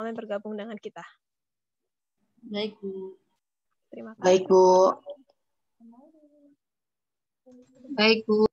yang bergabung dengan kita. Baik, Bu. Terima kasih. Baik, Bu. Baik, Bu.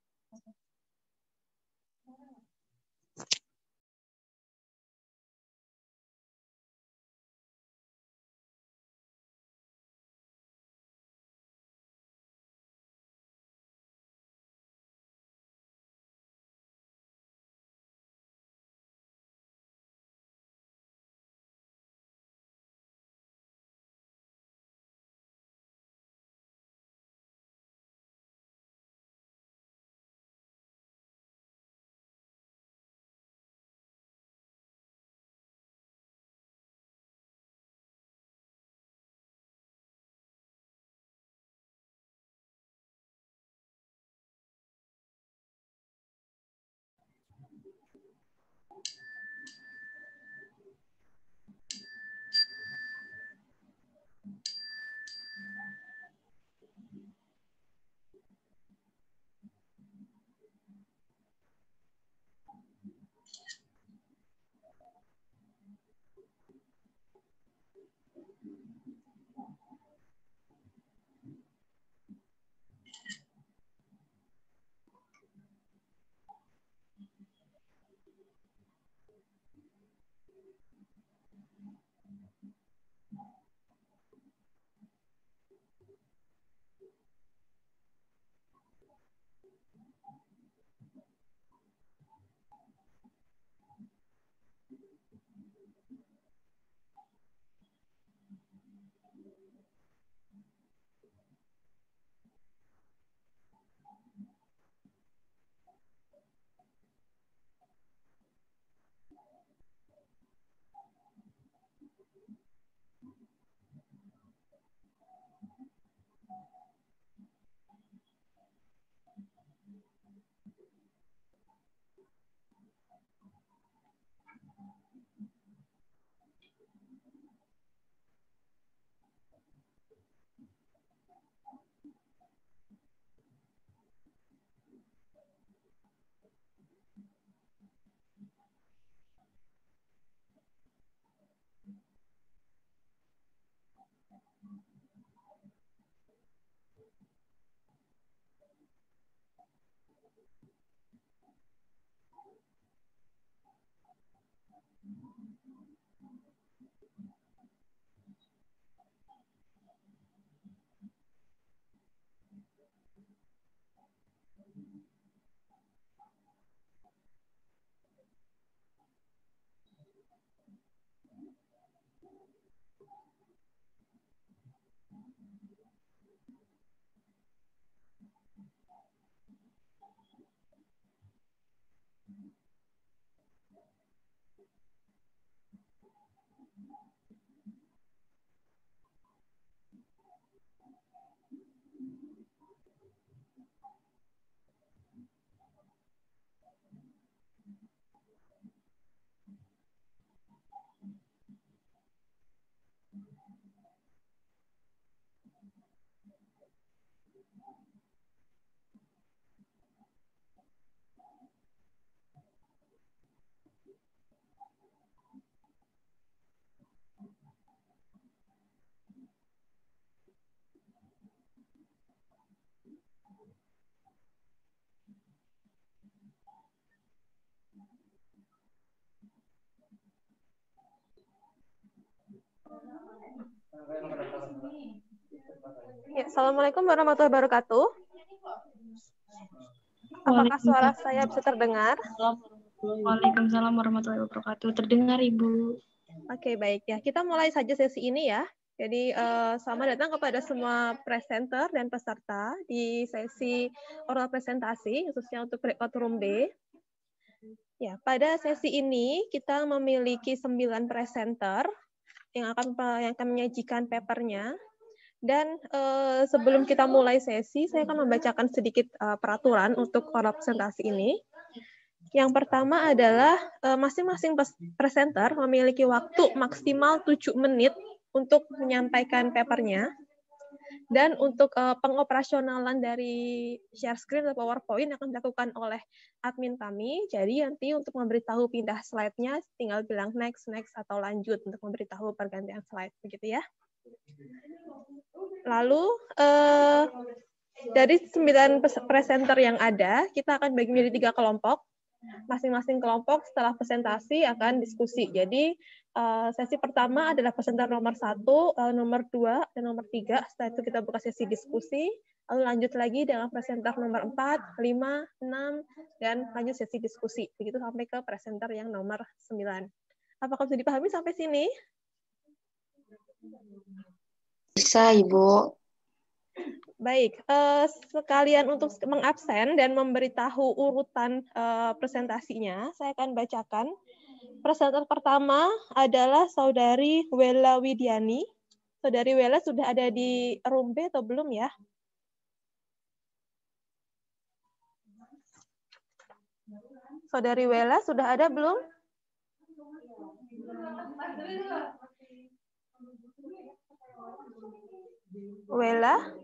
Ya, Assalamualaikum warahmatullahi wabarakatuh. Apakah suara saya bisa terdengar? Waalaikumsalam warahmatullahi wabarakatuh. Terdengar, Ibu. Oke, baik ya. Kita mulai saja sesi ini ya. Jadi selamat datang kepada semua presenter dan peserta di sesi oral presentasi, khususnya untuk breakout room B. Ya, pada sesi ini kita memiliki 9 presenter yang akan menyajikan papernya. Dan sebelum kita mulai sesi, saya akan membacakan sedikit peraturan untuk oral presentasi ini. Yang pertama adalah masing-masing presenter memiliki waktu maksimal 7 menit untuk menyampaikan papernya. Dan untuk pengoperasionalan dari share screen atau PowerPoint akan dilakukan oleh admin kami. Jadi nanti untuk memberitahu pindah slide-nya, tinggal bilang next, next, atau lanjut untuk memberitahu pergantian slide. Begitu ya. Lalu, dari 9 presenter yang ada, kita akan bagi menjadi 3 kelompok. Masing-masing kelompok setelah presentasi akan diskusi. Jadi sesi pertama adalah presenter nomor 1, nomor 2, dan nomor 3. Setelah itu kita buka sesi diskusi. Lalu lanjut lagi dengan presenter nomor 4, 5, 6, dan lanjut sesi diskusi. Begitu sampai ke presenter yang nomor 9. Apakah sudah dipahami sampai sini? Bisa, Ibu. Baik, sekalian untuk mengabsen dan memberitahu urutan presentasinya, saya akan bacakan. Presenter pertama adalah Saudari Wela Widiani. Saudari Wela sudah ada di room B atau belum ya? Saudari Wela sudah ada belum? Wela?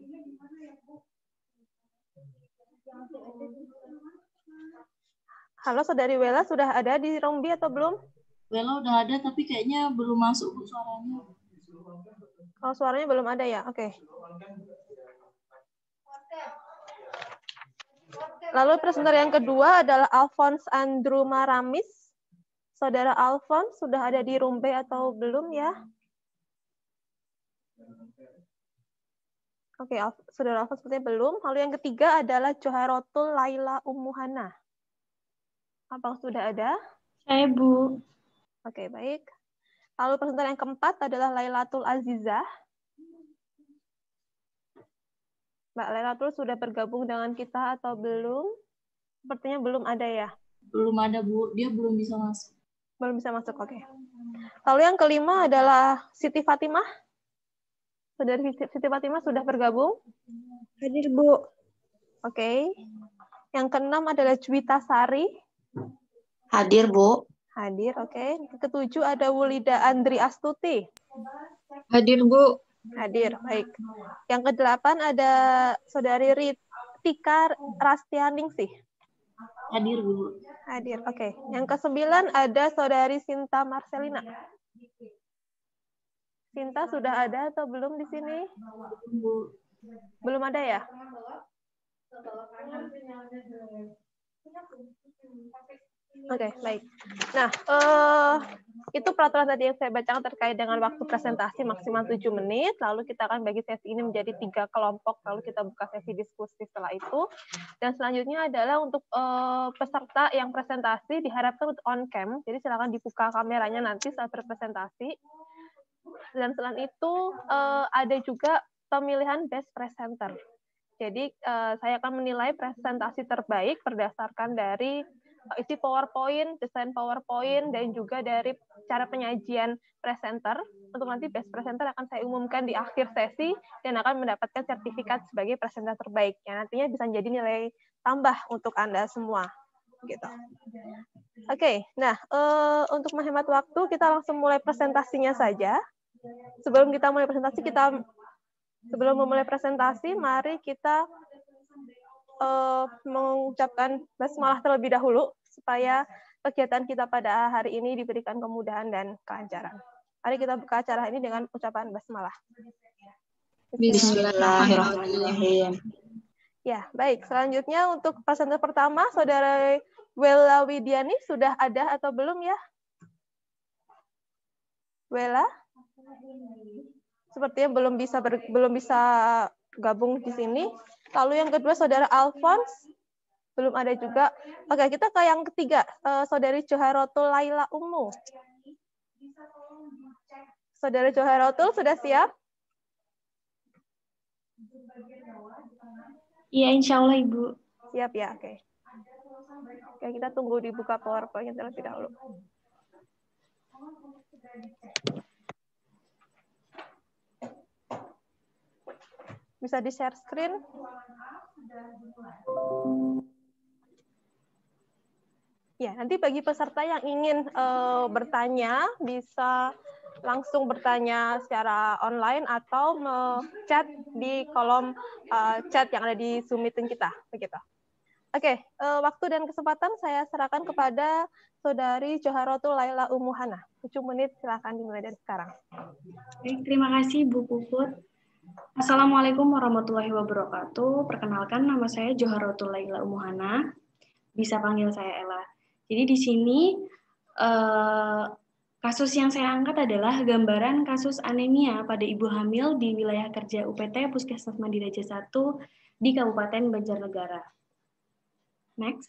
Halo, Saudari Wela sudah ada di room B atau belum? Wela udah ada, tapi kayaknya belum masuk Bu suaranya. Kalau suaranya belum ada ya? Oke. Lalu presenter yang kedua adalah Alphonse Andrew Maramis. Saudara Alphonse sudah ada di room B atau belum ya? Oke, Saudara Alphonse sepertinya belum. Lalu yang ketiga adalah Joharatul Laila Umuhana. Apakah sudah ada? Saya Bu. Oke, baik. Lalu presenter yang keempat adalah Lailatul Azizah. Mbak Lailatul sudah bergabung dengan kita atau belum? Sepertinya belum ada ya? Belum ada Bu, dia belum bisa masuk. Belum bisa masuk, oke. Lalu yang kelima adalah Siti Fatimah. Saudari Siti Fatimah sudah bergabung? Hadir, Bu. Oke. Yang keenam adalah Juwita Sari. Hadir, Bu. Hadir, oke. Yang ketujuh ada Wulida Andri Astuti. Hadir, Bu. Hadir, baik. Yang kedelapan ada Saudari Tika Rastianingsih. Hadir Bu. Hadir, oke. Yang kesembilan ada Saudari Sinta Marcelina. Sinta sudah ada atau belum di sini? Bu. Belum ada ya? Oke, baik. Nah, itu peraturan tadi yang saya bacakan terkait dengan waktu presentasi maksimal 7 menit. Lalu kita akan bagi sesi ini menjadi 3 kelompok. Lalu kita buka sesi diskusi setelah itu. Dan selanjutnya adalah untuk peserta yang presentasi diharapkan untuk on cam. Jadi silakan dibuka kameranya nanti saat berpresentasi. Dan selain itu ada juga pemilihan best presenter. Jadi saya akan menilai presentasi terbaik berdasarkan dari isi PowerPoint, desain PowerPoint, dan juga dari cara penyajian presenter. Untuk nanti best presenter akan saya umumkan di akhir sesi dan akan mendapatkan sertifikat sebagai presenter terbaik. Yang nantinya bisa jadi nilai tambah untuk Anda semua. Gitu. Oke, nah untuk menghemat waktu kita langsung mulai presentasinya saja. Sebelum memulai presentasi, mari kita mengucapkan basmalah terlebih dahulu supaya kegiatan kita pada hari ini diberikan kemudahan dan kelancaran. Mari kita buka acara ini dengan ucapan basmalah. Bismillahirrahmanirrahim. Ya, baik. Selanjutnya untuk presenter pertama, Saudara Wela Widiani sudah ada atau belum ya? Wela? Sepertinya belum bisa gabung di sini. Lalu yang kedua Saudara Alphonse belum ada juga. Oke, kita ke yang ketiga, Saudari Joharatul Laila Ummu. Saudara Joharatul sudah siap? Iya, insya Allah Ibu. Siap ya, oke. Oke, kita tunggu dibuka PowerPoint terlebih dahulu. Bisa di-share screen? Ya, nanti bagi peserta yang ingin bertanya bisa langsung bertanya secara online atau chat di kolom chat yang ada di Zoom meeting kita, begitu. Oke, waktu dan kesempatan saya serahkan kepada Saudari Joharatul Laila Umuhana. 7 menit, silakan dimulai dari sekarang. Baik, terima kasih Bu Puput. Assalamualaikum warahmatullahi wabarakatuh. Perkenalkan, nama saya Joharatul Laila Umuhana. Bisa panggil saya Ella. Jadi di sini kasus yang saya angkat adalah gambaran kasus anemia pada ibu hamil di wilayah kerja UPT Puskesmas Mandiraja 1 di Kabupaten Banjarnegara. Next.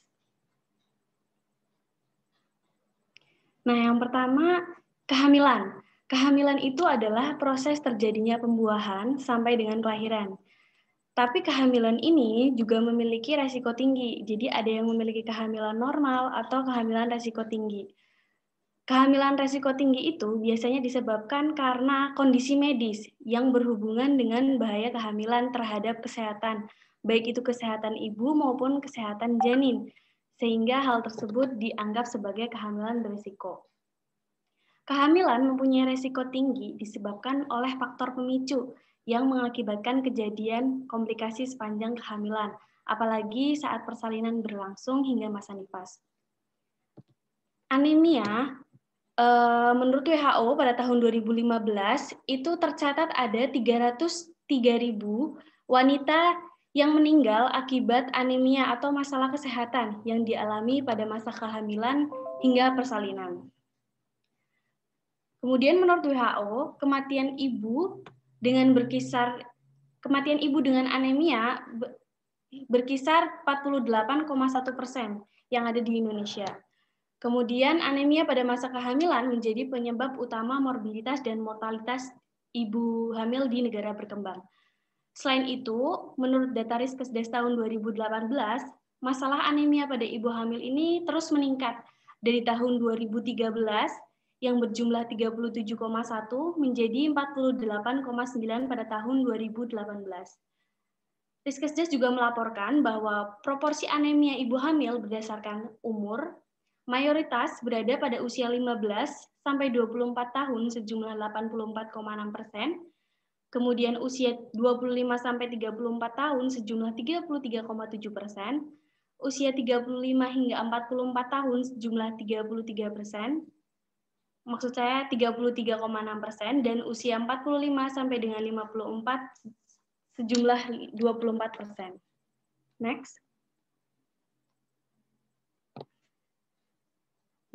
Nah, yang pertama, kehamilan. Kehamilan itu adalah proses terjadinya pembuahan sampai dengan kelahiran. Tapi kehamilan ini juga memiliki resiko tinggi. Jadi ada yang memiliki kehamilan normal atau kehamilan resiko tinggi. Kehamilan resiko tinggi itu biasanya disebabkan karena kondisi medis yang berhubungan dengan bahaya kehamilan terhadap kesehatan, baik itu kesehatan ibu maupun kesehatan janin, sehingga hal tersebut dianggap sebagai kehamilan berisiko. Kehamilan mempunyai resiko tinggi disebabkan oleh faktor pemicu yang mengakibatkan kejadian komplikasi sepanjang kehamilan, apalagi saat persalinan berlangsung hingga masa nifas. Anemia, menurut WHO pada tahun 2015 itu tercatat ada 303.000 wanita yang meninggal akibat anemia atau masalah kesehatan yang dialami pada masa kehamilan hingga persalinan. Kemudian menurut WHO, kematian ibu dengan anemia berkisar 48,1% yang ada di Indonesia. Kemudian anemia pada masa kehamilan menjadi penyebab utama morbiditas dan mortalitas ibu hamil di negara berkembang. Selain itu, menurut data Riskesdas tahun 2018, masalah anemia pada ibu hamil ini terus meningkat dari tahun 2013 yang berjumlah 37,1 menjadi 48,9 pada tahun 2018. Riskesdas juga melaporkan bahwa proporsi anemia ibu hamil berdasarkan umur mayoritas berada pada usia 15 sampai 24 tahun sejumlah 84,6%, kemudian usia 25 sampai 34 tahun sejumlah 33,7%, usia 35 hingga 44 tahun sejumlah 33%, maksud saya 33,6%, dan usia 45 sampai dengan 54 sejumlah 24%. Next.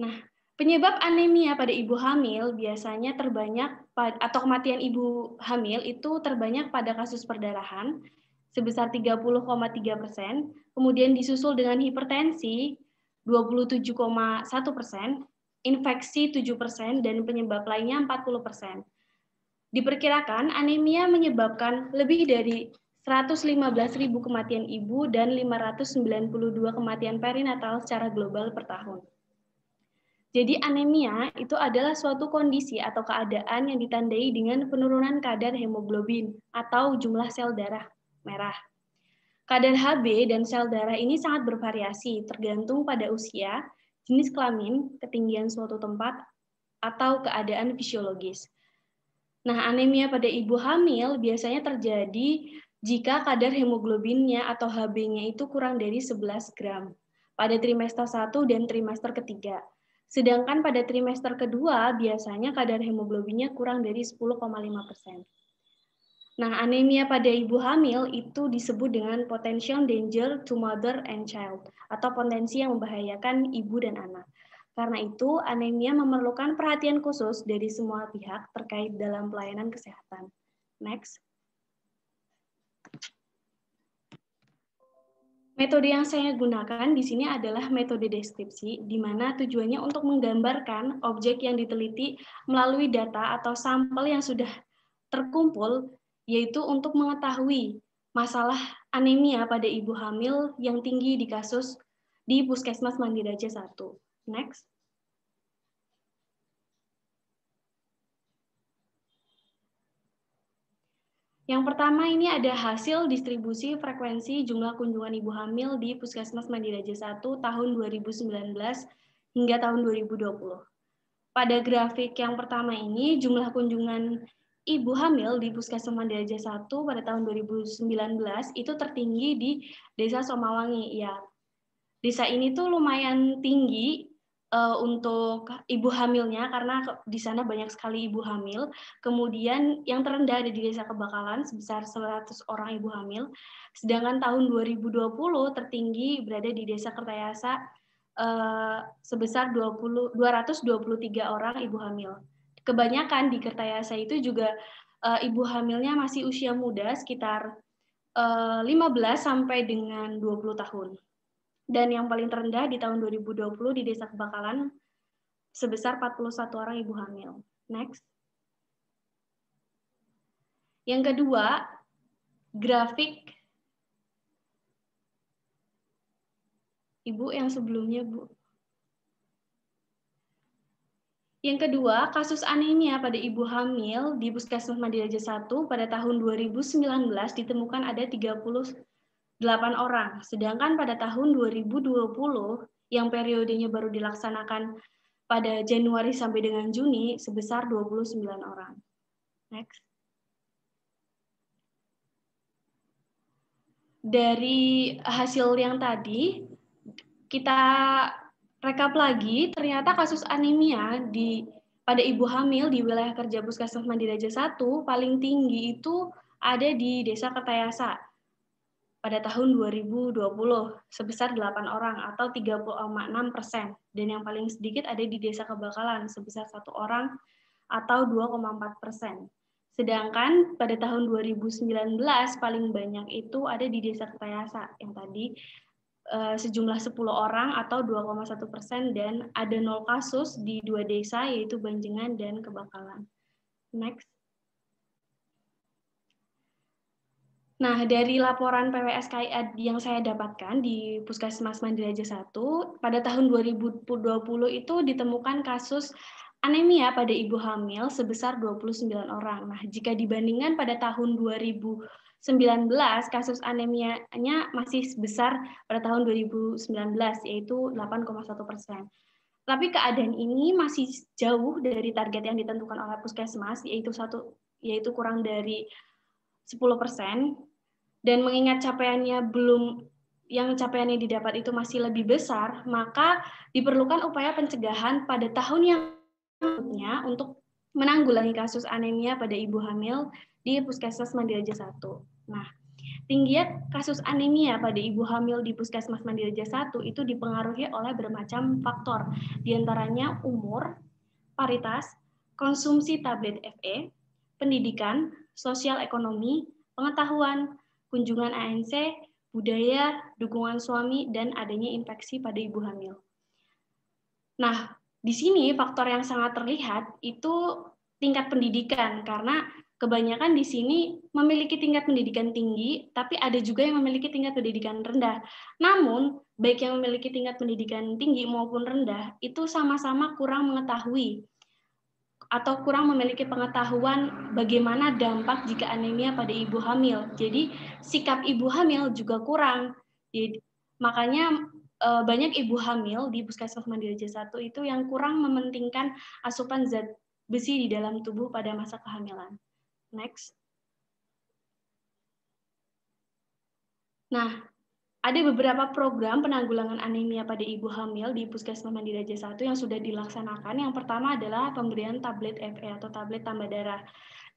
Nah, penyebab anemia pada ibu hamil biasanya terbanyak atau kematian ibu hamil itu terbanyak pada kasus perdarahan sebesar 30,3%, kemudian disusul dengan hipertensi 27,1%, infeksi 7%, dan penyebab lainnya 40%. Diperkirakan anemia menyebabkan lebih dari 115.000 kematian ibu dan 592 kematian perinatal secara global per tahun. Jadi anemia itu adalah suatu kondisi atau keadaan yang ditandai dengan penurunan kadar hemoglobin atau jumlah sel darah merah. Kadar Hb dan sel darah ini sangat bervariasi tergantung pada usia, jenis kelamin, ketinggian suatu tempat, atau keadaan fisiologis. Nah, anemia pada ibu hamil biasanya terjadi jika kadar hemoglobinnya atau Hb-nya itu kurang dari 11 gram pada trimester 1 dan trimester ketiga. Sedangkan pada trimester kedua, biasanya kadar hemoglobinnya kurang dari 10,5%. Nah, anemia pada ibu hamil itu disebut dengan potential danger to mother and child, atau potensi yang membahayakan ibu dan anak. Karena itu, anemia memerlukan perhatian khusus dari semua pihak terkait dalam pelayanan kesehatan. Next. Metode yang saya gunakan di sini adalah metode deskripsi, di mana tujuannya untuk menggambarkan objek yang diteliti melalui data atau sampel yang sudah terkumpul, yaitu untuk mengetahui masalah anemia pada ibu hamil yang tinggi di kasus di Puskesmas Mandiraja 1. Next. Yang pertama ini ada hasil distribusi frekuensi jumlah kunjungan ibu hamil di Puskesmas Mandiraja 1 tahun 2019 hingga tahun 2020. pada grafik yang pertama ini, jumlah kunjungan ibu hamil di Puskesmas Mandiri Raja 1 pada tahun 2019 itu tertinggi di Desa Somawangi. Ya, desa ini tuh lumayan tinggi untuk ibu hamilnya karena di sana banyak sekali ibu hamil. Kemudian yang terendah ada di Desa Kebakalan sebesar 100 orang ibu hamil. Sedangkan tahun 2020 tertinggi berada di Desa Kertayasa sebesar 223 orang ibu hamil. Kebanyakan di Kertayasa itu juga ibu hamilnya masih usia muda sekitar 15 sampai dengan 20 tahun. Dan yang paling terendah di tahun 2020 di Desa Kebakalan sebesar 41 orang ibu hamil. Next. Yang kedua, grafik Ibu yang sebelumnya, Bu. Yang kedua, kasus anemia pada ibu hamil di Puskesmas Mandiri Raja 1 pada tahun 2019 ditemukan ada 38 orang. Sedangkan pada tahun 2020 yang periodenya baru dilaksanakan pada Januari sampai dengan Juni sebesar 29 orang. Next. Dari hasil yang tadi, kita rekap lagi, ternyata kasus anemia pada ibu hamil di wilayah kerja Puskesmas Mandiri Raja 1 paling tinggi itu ada di Desa Kertayasa pada tahun 2020 sebesar 8 orang atau 30,6%, dan yang paling sedikit ada di Desa Kebakalan sebesar 1 orang atau 2,4%. Sedangkan pada tahun 2019 paling banyak itu ada di Desa Kertayasa yang tadi sejumlah 10 orang atau 2,1%, dan ada 0 kasus di 2 desa yaitu Banjengan dan Kebakalan. Next. Nah, dari laporan PWSKI yang saya dapatkan di Puskesmas Mandiri Raja 1, pada tahun 2020 itu ditemukan kasus anemia pada ibu hamil sebesar 29 orang. Nah, jika dibandingkan pada tahun 2019, kasus anemianya masih sebesar pada tahun 2019, yaitu 8,1%. Tapi keadaan ini masih jauh dari target yang ditentukan oleh Puskesmas, yaitu kurang dari 10%. Dan mengingat capaiannya capaiannya didapat itu masih lebih besar, maka diperlukan upaya pencegahan pada tahun yang berikutnya untuk menanggulangi kasus anemia pada ibu hamil di Puskesmas Mandiri Raja 1. Nah, tingginya kasus anemia pada ibu hamil di Puskesmas Mandiri Raja 1 itu dipengaruhi oleh bermacam faktor, diantaranya umur, paritas, konsumsi tablet FE, pendidikan, sosial ekonomi, pengetahuan, kunjungan ANC, budaya, dukungan suami, dan adanya infeksi pada ibu hamil. Nah, di sini faktor yang sangat terlihat itu tingkat pendidikan, karena kebanyakan di sini memiliki tingkat pendidikan tinggi, tapi ada juga yang memiliki tingkat pendidikan rendah. Namun, baik yang memiliki tingkat pendidikan tinggi maupun rendah, itu sama-sama kurang mengetahui atau kurang memiliki pengetahuan bagaimana dampak jika anemia pada ibu hamil. Jadi sikap ibu hamil juga kurang. Jadi, makanya banyak ibu hamil di Puskesmas Mandiri Raja 1 itu yang kurang mementingkan asupan zat besi di dalam tubuh pada masa kehamilan. Next. Nah, ada beberapa program penanggulangan anemia pada ibu hamil di Puskesmas Mandiri Raja 1 yang sudah dilaksanakan. Yang pertama adalah pemberian tablet FE atau tablet tambah darah.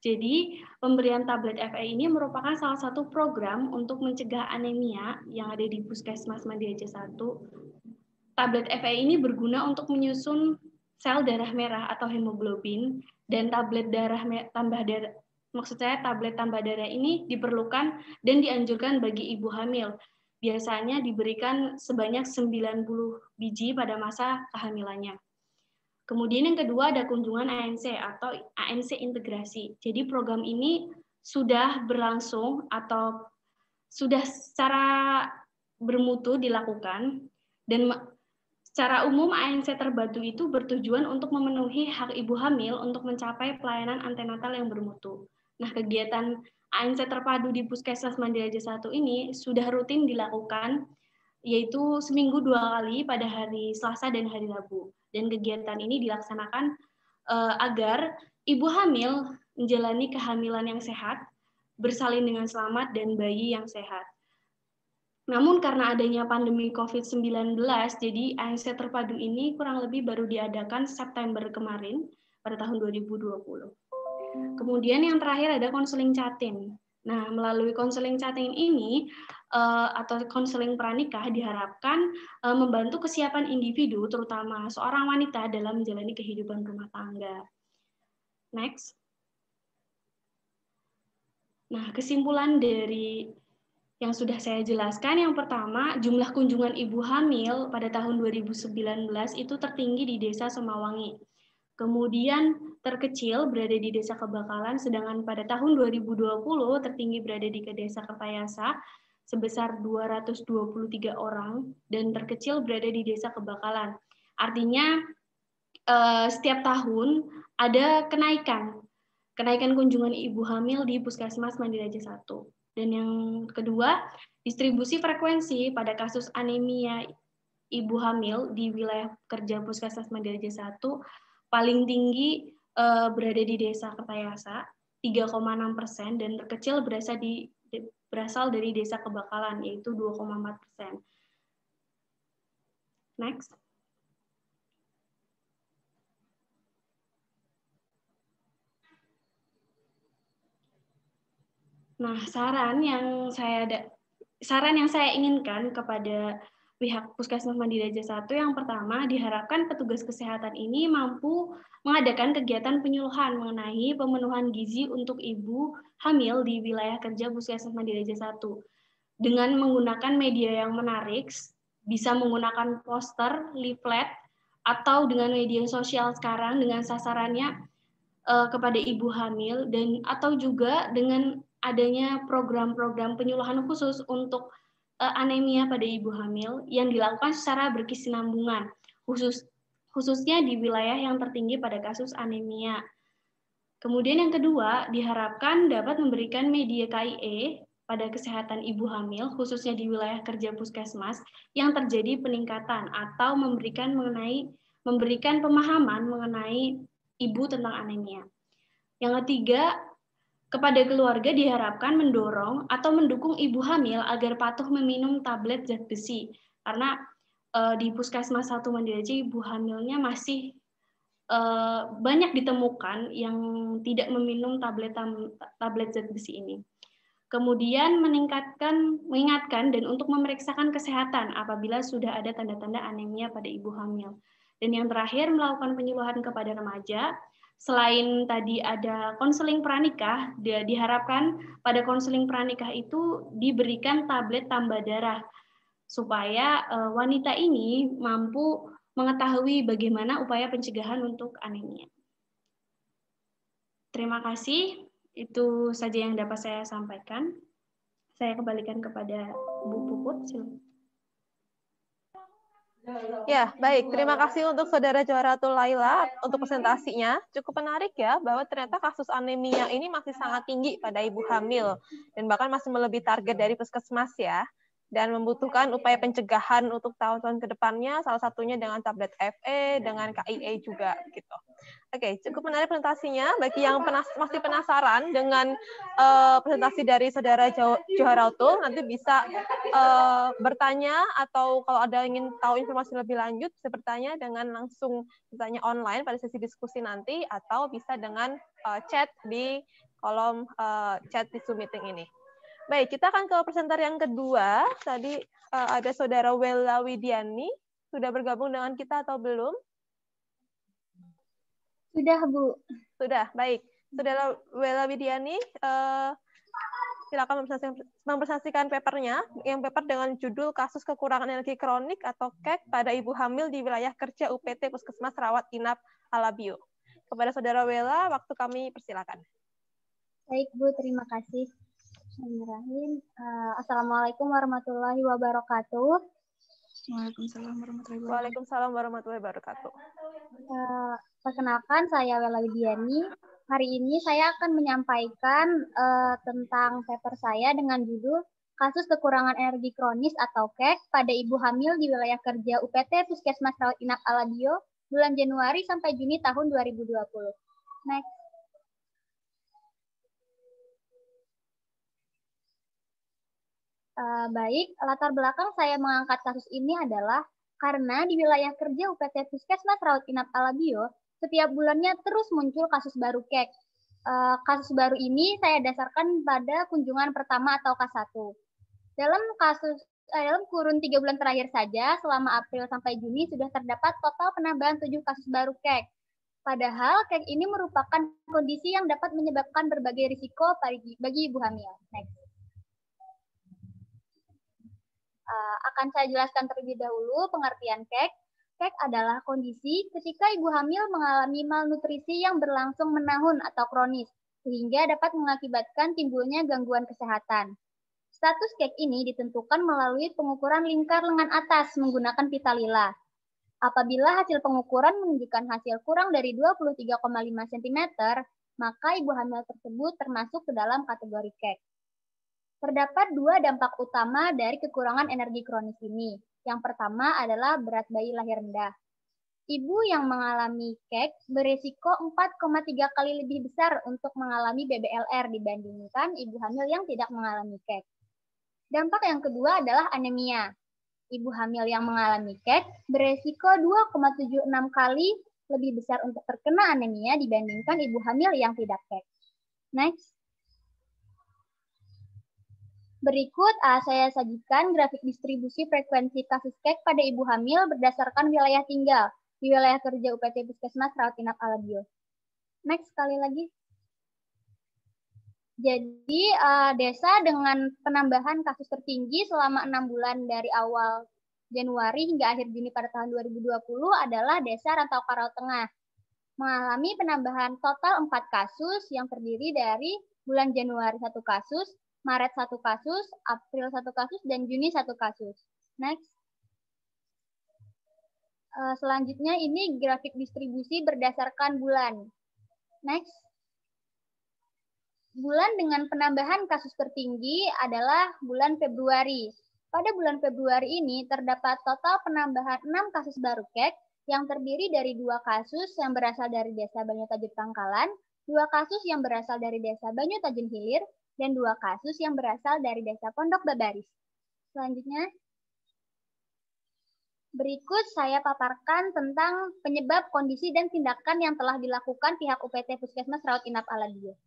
Jadi, pemberian tablet FE ini merupakan salah satu program untuk mencegah anemia yang ada di Puskesmas Mandiri Raja 1. Tablet FE ini berguna untuk menyusun sel darah merah atau hemoglobin, dan tablet tambah darah, maksud saya tablet tambah darah ini diperlukan dan dianjurkan bagi ibu hamil. Biasanya diberikan sebanyak 90 biji pada masa kehamilannya. Kemudian yang kedua ada kunjungan ANC atau ANC integrasi. Jadi program ini sudah berlangsung atau sudah secara bermutu dilakukan, dan secara umum ANC terpadu itu bertujuan untuk memenuhi hak ibu hamil untuk mencapai pelayanan antenatal yang bermutu. Nah, kegiatan ANC terpadu di Puskesmas Mandiri Raja 1 ini sudah rutin dilakukan, yaitu seminggu 2 kali pada hari Selasa dan hari Rabu. Dan kegiatan ini dilaksanakan agar ibu hamil menjalani kehamilan yang sehat, bersalin dengan selamat, dan bayi yang sehat. Namun karena adanya pandemi COVID-19, jadi ANC terpadu ini kurang lebih baru diadakan September kemarin pada tahun 2020. Kemudian yang terakhir ada konseling catin. Nah, melalui konseling catin ini atau konseling pranikah diharapkan membantu kesiapan individu, terutama seorang wanita dalam menjalani kehidupan rumah tangga. Next. Nah, kesimpulan dari yang sudah saya jelaskan, yang pertama, jumlah kunjungan ibu hamil pada tahun 2019 itu tertinggi di Desa Semawangi. Kemudian terkecil berada di Desa Kebakalan, sedangkan pada tahun 2020 tertinggi berada di Desa Kertayasa sebesar 223 orang, dan terkecil berada di Desa Kebakalan. Artinya setiap tahun ada kenaikan kunjungan ibu hamil di Puskesmas Mandiraja 1. Dan yang kedua, distribusi frekuensi pada kasus anemia ibu hamil di wilayah kerja Puskesmas Mandiraja 1 paling tinggi berada di Desa Kertayasa 3,6%, dan terkecil berasal dari Desa Kebakalan yaitu 2,4%. Next. Nah, saran yang saya inginkan kepada pihak Puskesmas Mandiraja 1, yang pertama, diharapkan petugas kesehatan ini mampu mengadakan kegiatan penyuluhan mengenai pemenuhan gizi untuk ibu hamil di wilayah kerja Puskesmas Mandiraja 1 dengan menggunakan media yang menarik, bisa menggunakan poster, leaflet, atau dengan media sosial sekarang dengan sasarannya kepada ibu hamil, dan atau juga dengan adanya program-program penyuluhan khusus untuk anemia pada ibu hamil yang dilakukan secara berkesinambungan, khususnya di wilayah yang tertinggi pada kasus anemia. Kemudian yang kedua, diharapkan dapat memberikan media KIE pada kesehatan ibu hamil, khususnya di wilayah kerja Puskesmas, yang terjadi peningkatan atau memberikan pemahaman mengenai ibu tentang anemia. Yang ketiga, kepada keluarga diharapkan mendorong atau mendukung ibu hamil agar patuh meminum tablet zat besi, karena di Puskesmas 1 Mandiraja ibu hamilnya masih banyak ditemukan yang tidak meminum tablet zat besi ini. Kemudian mengingatkan dan untuk memeriksakan kesehatan apabila sudah ada tanda-tanda anemia pada ibu hamil. Dan yang terakhir, melakukan penyuluhan kepada remaja. Selain tadi ada konseling pranikah, diharapkan pada konseling pranikah itu diberikan tablet tambah darah supaya wanita ini mampu mengetahui bagaimana upaya pencegahan untuk anemia. Terima kasih, itu saja yang dapat saya sampaikan. Saya kembalikan kepada Bu Puput. Silakan. Ya, baik. Terima kasih untuk Saudara Joharatul Laila untuk presentasinya. Cukup menarik ya, bahwa ternyata kasus anemia ini masih sangat tinggi pada ibu hamil, dan bahkan masih melebihi target dari Puskesmas ya, dan membutuhkan upaya pencegahan untuk tahun-tahun ke depannya, salah satunya dengan tablet FE, dengan KIE juga gitu. Oke, cukup menarik presentasinya. Bagi yang masih penasaran dengan presentasi dari Saudara Joharatul, nanti bisa bertanya, atau kalau ada yang ingin tahu informasi lebih lanjut, bisa bertanya dengan langsung bertanya online pada sesi diskusi nanti, atau bisa dengan chat di kolom chat di Zoom meeting ini. Baik, kita akan ke presenter yang kedua. Tadi ada Saudara Wela Widiani. Sudah bergabung dengan kita atau belum? Sudah, Bu. Sudah, baik. Saudara Wela Widiani, silakan mempresentasikan papernya, yang paper dengan judul Kasus Kekurangan Energi Kronik atau KEK pada Ibu Hamil di Wilayah Kerja UPT Puskesmas Rawat Inap Alabio. Kepada Saudara Wela, waktu kami persilakan. Baik, Bu. Terima kasih. Assalamualaikum warahmatullahi wabarakatuh. Waalaikumsalam warahmatullahi wabarakatuh. Perkenalkan, saya Wela Widiani. Hari ini saya akan menyampaikan tentang paper saya dengan judul Kasus Kekurangan Energi Kronis atau KEK pada Ibu Hamil di Wilayah Kerja UPT Puskesmas Rawat Inap Alabio bulan Januari sampai Juni tahun 2020. Next. Baik, latar belakang saya mengangkat kasus ini adalah karena di wilayah kerja UPT Puskesmas Rawat Inap Alabio, setiap bulannya terus muncul kasus baru KEK. Kasus baru ini saya dasarkan pada kunjungan pertama atau K1. Dalam kurun 3 bulan terakhir saja, selama April sampai Juni sudah terdapat total penambahan 7 kasus baru KEK. Padahal KEK ini merupakan kondisi yang dapat menyebabkan berbagai risiko bagi ibu hamil. Next. Akan saya jelaskan terlebih dahulu pengertian KEK. KEK adalah kondisi ketika ibu hamil mengalami malnutrisi yang berlangsung menahun atau kronis, sehingga dapat mengakibatkan timbulnya gangguan kesehatan. Status KEK ini ditentukan melalui pengukuran lingkar lengan atas menggunakan pita lila. Apabila hasil pengukuran menunjukkan hasil kurang dari 23,5 cm, maka ibu hamil tersebut termasuk ke dalam kategori KEK. Terdapat 2 dampak utama dari kekurangan energi kronis ini. Yang pertama adalah berat bayi lahir rendah. Ibu yang mengalami KEK beresiko 4,3 kali lebih besar untuk mengalami BBLR dibandingkan ibu hamil yang tidak mengalami KEK. Dampak yang kedua adalah anemia. Ibu hamil yang mengalami KEK beresiko 2,76 kali lebih besar untuk terkena anemia dibandingkan ibu hamil yang tidak KEK. Next. Berikut saya sajikan grafik distribusi frekuensi kasus KEK pada ibu hamil berdasarkan wilayah tinggal di wilayah kerja UPT Puskesmas Rawat Inap Alabio. Next, sekali lagi. Jadi, desa dengan penambahan kasus tertinggi selama 6 bulan dari awal Januari hingga akhir Juni pada tahun 2020 adalah Desa Rantau Karau Tengah. Mengalami penambahan total 4 kasus yang terdiri dari bulan Januari 1 kasus, Maret 1 kasus, April 1 kasus, dan Juni 1 kasus. Next. Selanjutnya ini grafik distribusi berdasarkan bulan. Next. Bulan dengan penambahan kasus tertinggi adalah bulan Februari. Pada bulan Februari ini terdapat total penambahan 6 kasus baru KEK yang terdiri dari 2 kasus yang berasal dari Desa Banyutajur Pangkalan, 2 kasus yang berasal dari Desa Banyutajun Hilir, dan 2 kasus yang berasal dari Desa Pondok Babaris. Selanjutnya, berikut saya paparkan tentang penyebab, kondisi, dan tindakan yang telah dilakukan pihak UPT Puskesmas Rawat Inap Alabio.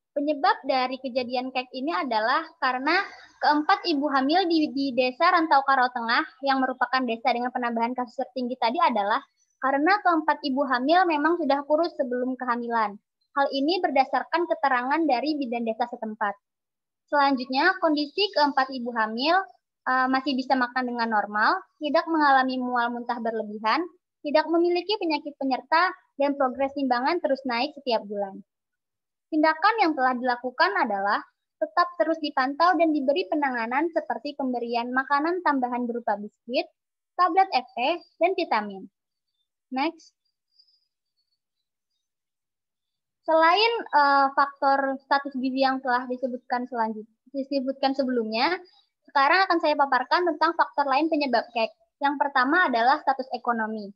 Penyebab dari kejadian KEK ini adalah karena keempat ibu hamil di Desa Rantau Karau Tengah yang merupakan desa dengan penambahan kasus tertinggi tadi adalah karena keempat ibu hamil memang sudah kurus sebelum kehamilan. Hal ini berdasarkan keterangan dari bidan desa setempat. Selanjutnya, kondisi keempat ibu hamil masih bisa makan dengan normal, tidak mengalami mual muntah berlebihan, tidak memiliki penyakit penyerta, dan progres timbangan terus naik setiap bulan. Tindakan yang telah dilakukan adalah tetap terus dipantau dan diberi penanganan seperti pemberian makanan tambahan berupa biskuit, tablet FE, dan vitamin. Next. Selain faktor status gizi yang telah disebutkan sebelumnya, sekarang akan saya paparkan tentang faktor lain penyebab KEK. Yang pertama adalah status ekonomi.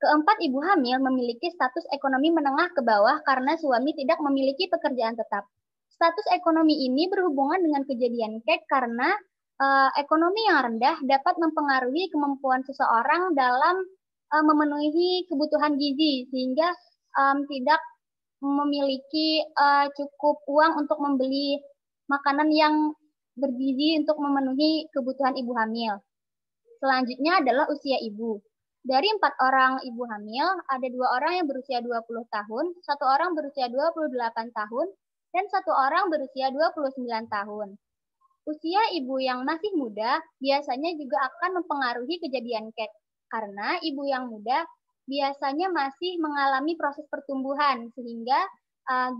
Keempat ibu hamil memiliki status ekonomi menengah ke bawah karena suami tidak memiliki pekerjaan tetap. Status ekonomi ini berhubungan dengan kejadian KEK karena ekonomi yang rendah dapat mempengaruhi kemampuan seseorang dalam memenuhi kebutuhan gizi sehingga tidak memiliki cukup uang untuk membeli makanan yang bergizi untuk memenuhi kebutuhan ibu hamil. Selanjutnya adalah usia ibu. Dari 4 orang ibu hamil, ada 2 orang yang berusia 20 tahun, 1 orang berusia 28 tahun, dan 1 orang berusia 29 tahun. Usia ibu yang masih muda biasanya juga akan mempengaruhi kejadian KEK, karena ibu yang muda biasanya masih mengalami proses pertumbuhan, sehingga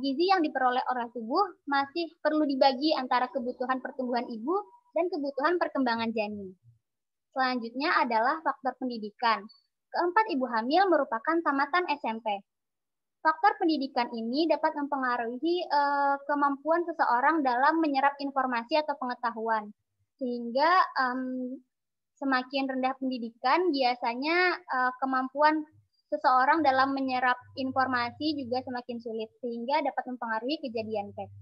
gizi yang diperoleh oleh tubuh masih perlu dibagi antara kebutuhan pertumbuhan ibu dan kebutuhan perkembangan janin. Selanjutnya adalah faktor pendidikan. Keempat ibu hamil merupakan tamatan SMP. Faktor pendidikan ini dapat mempengaruhi kemampuan seseorang dalam menyerap informasi atau pengetahuan. Sehingga semakin rendah pendidikan, biasanya kemampuan seseorang dalam menyerap informasi juga semakin sulit, sehingga dapat mempengaruhi kejadian kek.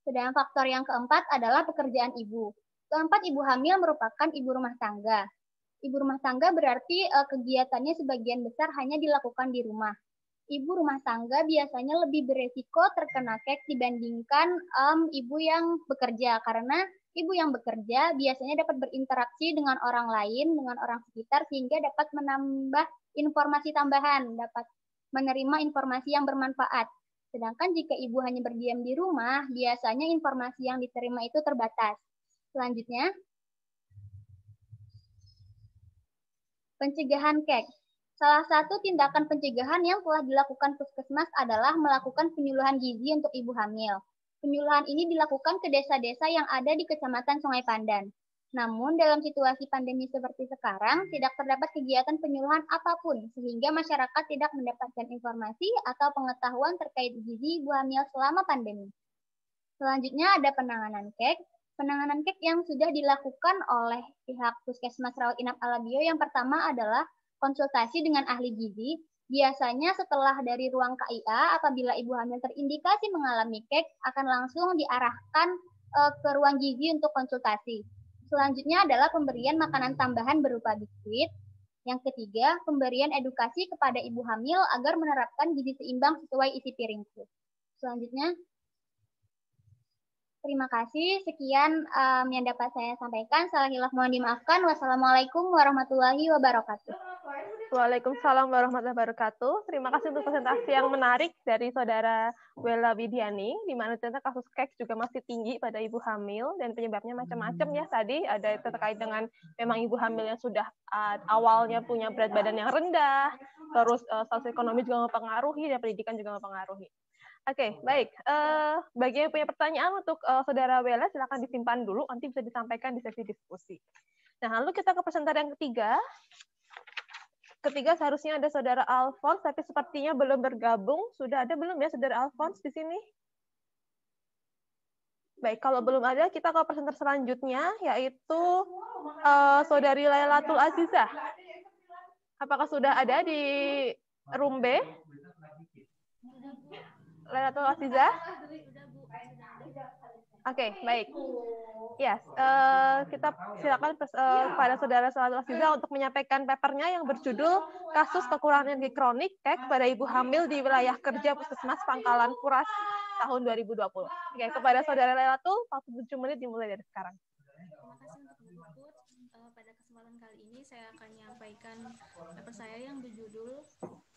Sedangkan faktor yang keempat adalah pekerjaan ibu. Keempat, ibu hamil merupakan ibu rumah tangga. Ibu rumah tangga berarti kegiatannya sebagian besar hanya dilakukan di rumah. Ibu rumah tangga biasanya lebih beresiko terkena kek dibandingkan ibu yang bekerja, karena ibu yang bekerja biasanya dapat berinteraksi dengan orang lain, dengan orang sekitar, sehingga dapat menambah informasi tambahan, dapat menerima informasi yang bermanfaat. Sedangkan jika ibu hanya berdiam di rumah, biasanya informasi yang diterima itu terbatas. Selanjutnya, pencegahan kek. Salah satu tindakan pencegahan yang telah dilakukan Puskesmas adalah melakukan penyuluhan gizi untuk ibu hamil. Penyuluhan ini dilakukan ke desa-desa yang ada di Kecamatan Sungai Pandan. Namun, dalam situasi pandemi seperti sekarang, tidak terdapat kegiatan penyuluhan apapun, sehingga masyarakat tidak mendapatkan informasi atau pengetahuan terkait gizi ibu hamil selama pandemi. Selanjutnya ada penanganan kek. Penanganan kek yang sudah dilakukan oleh pihak Puskesmas Rawat Inap Alabio yang pertama adalah konsultasi dengan ahli gizi. Biasanya setelah dari ruang KIA, apabila ibu hamil terindikasi mengalami kek, akan langsung diarahkan ke ruang gizi untuk konsultasi. Selanjutnya adalah pemberian makanan tambahan berupa biskuit. Yang ketiga, pemberian edukasi kepada ibu hamil agar menerapkan gizi seimbang sesuai isi piringku. Selanjutnya, terima kasih. Sekian yang dapat saya sampaikan. Salah hilaf mohon dimaafkan. Wassalamualaikum warahmatullahi wabarakatuh. Waalaikumsalam warahmatullahi wabarakatuh. Terima kasih untuk presentasi yang menarik dari Saudara Wela Widiani, di mana ternyata kasus keks juga masih tinggi pada ibu hamil dan penyebabnya macam-macam ya. Tadi ada terkait dengan memang ibu hamil yang sudah awalnya punya berat badan yang rendah, terus sosioekonomi juga mempengaruhi dan pendidikan juga mempengaruhi. Oke, baik. Bagi yang punya pertanyaan untuk Saudara Wela, silakan disimpan dulu, nanti bisa disampaikan di sesi diskusi. Nah, lalu kita ke presenter yang ketiga. Ketiga seharusnya ada Saudara Alphonse, tapi sepertinya belum bergabung. Sudah ada belum ya Saudara Alphonse di sini? Baik, kalau belum ada, kita ke presenter selanjutnya, yaitu Saudari Lailatul Azizah. Apakah sudah ada di room B? Lailatul Azizah? Oke, baik. Ya, kita silakan pada Saudara Lailatul Azizah untuk menyampaikan papernya yang berjudul Kasus Kekurangan Energi Kronik KEK pada Ibu Hamil di Wilayah Kerja Puskesmas Pangkalan Kuras tahun 2020. Oke, kepada Saudara Lailatul, waktu 7 menit dimulai dari sekarang. Terima kasih untuk Bu Puput. Pada kesempatan kali ini saya akan menyampaikan paper saya yang berjudul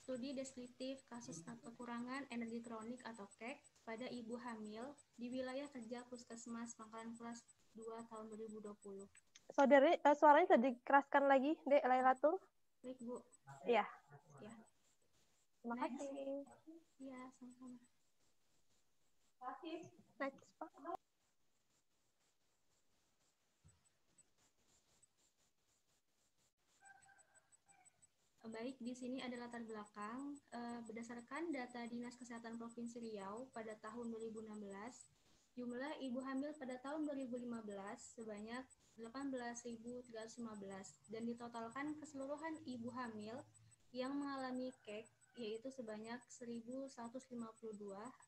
Studi Deskriptif Kasus Kekurangan Energi Kronik atau KEK pada Ibu Hamil di Wilayah Kerja Puskesmas Pangkalan Kuras 2 tahun 2020. Saudari, suaranya bisa dikeraskan lagi, Dek Lailatul? Baik, Bu. Iya. Ya. Terima kasih. Iya, sama-sama. Next, Pak. Baik, di sini ada latar belakang. Berdasarkan data Dinas Kesehatan Provinsi Riau pada tahun 2016, jumlah ibu hamil pada tahun 2015 sebanyak 18.315 dan ditotalkan keseluruhan ibu hamil yang mengalami KEK yaitu sebanyak 1.152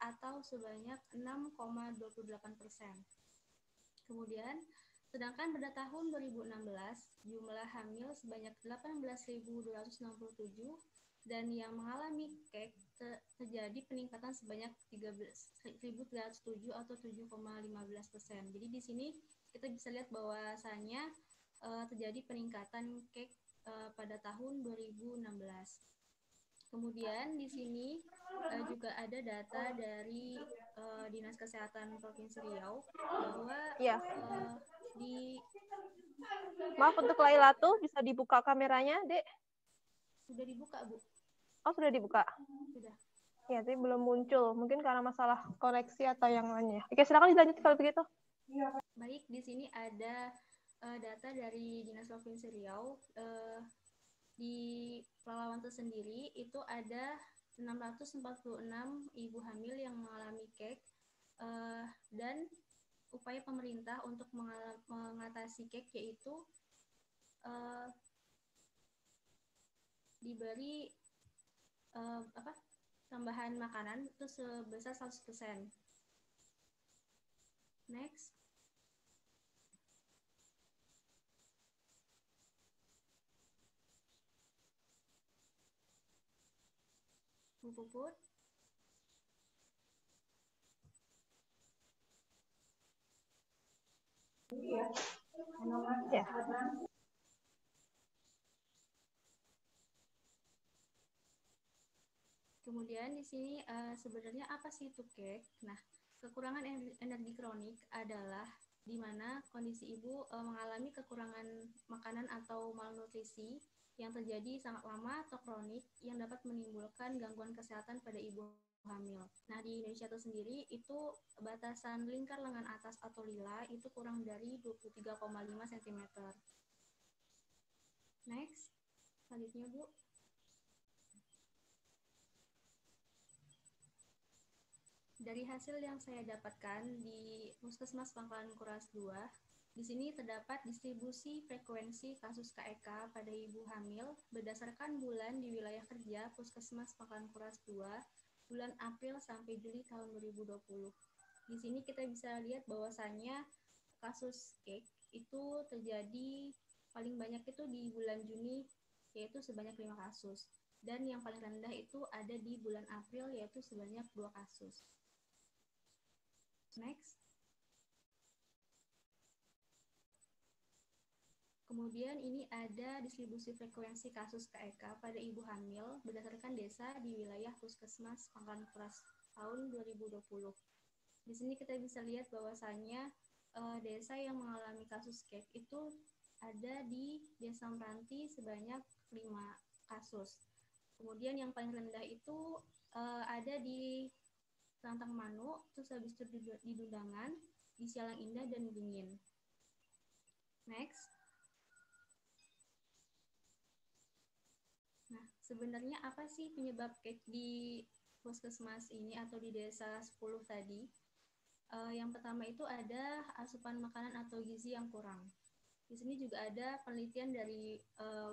atau sebanyak 6,28%. Kemudian, sedangkan pada tahun 2016, jumlah hamil sebanyak 18.267 dan yang mengalami KEK terjadi peningkatan sebanyak 1.307 atau 7,15%. Jadi di sini kita bisa lihat bahwasannya terjadi peningkatan KEK pada tahun 2016. Kemudian di sini juga ada data dari Dinas Kesehatan Provinsi Riau bahwa Maaf untuk Lailatul, bisa dibuka kameranya, Dek? Sudah dibuka, Bu. Oh, sudah dibuka? Sudah. Ya, tapi belum muncul. Mungkin karena masalah koneksi atau yang lainnya. Oke, silakan dilanjut kalau begitu. Baik, di sini ada data dari Dinas Provinsi Riau. Di Pelalawan sendiri itu ada 646 ibu hamil yang mengalami KEK dan upaya pemerintah untuk mengatasi KEK yaitu diberi tambahan makanan itu sebesar 100%. Next. Bu Puput. Ya. Kemudian di sini sebenarnya apa sih itu cake? Nah, kekurangan energi kronik adalah di mana kondisi ibu mengalami kekurangan makanan atau malnutrisi yang terjadi sangat lama atau kronik yang dapat menimbulkan gangguan kesehatan pada ibu hamil. Nah, di Indonesia itu sendiri itu batasan lingkar lengan atas atau lila itu kurang dari 23,5 cm. Next, selanjutnya Bu. Dari hasil yang saya dapatkan di Puskesmas Pangkalan Kuras 2, di sini terdapat distribusi frekuensi kasus KEK pada ibu hamil berdasarkan bulan di wilayah kerja Puskesmas Pangkalan Kuras 2, bulan April sampai Juli tahun 2020. Di sini kita bisa lihat bahwasannya kasus KEK itu terjadi paling banyak itu di bulan Juni, yaitu sebanyak 5 kasus. Dan yang paling rendah itu ada di bulan April, yaitu sebanyak 2 kasus. Next. Kemudian ini ada distribusi frekuensi kasus KEK pada ibu hamil berdasarkan desa di wilayah Puskesmas Pangkalan Kuras tahun 2020. Di sini kita bisa lihat bahwasannya desa yang mengalami kasus KEK itu ada di Desa Meranti sebanyak 5 kasus. Kemudian yang paling rendah itu ada di Rantang Manu, terus habis itu di Dundangan, di Sialang Indah, dan Dingin. Next. Nah, sebenarnya apa sih penyebab KEK di puskesmas ini atau di desa 10 tadi? Yang pertama itu ada asupan makanan atau gizi yang kurang. Di sini juga ada penelitian dari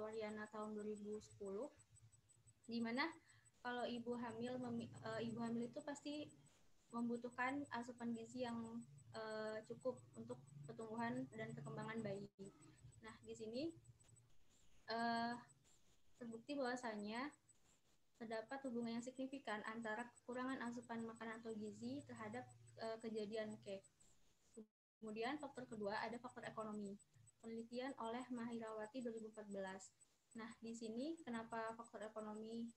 Waryana tahun 2010, di mana kalau ibu hamil itu pasti membutuhkan asupan gizi yang cukup untuk pertumbuhan dan perkembangan bayi. Nah, di sini terbukti bahwasanya terdapat hubungan yang signifikan antara kekurangan asupan makanan atau gizi terhadap kejadian KEK. Kemudian faktor kedua ada faktor ekonomi. Penelitian oleh Mahirawati 2014. Nah, di sini kenapa faktor ekonomi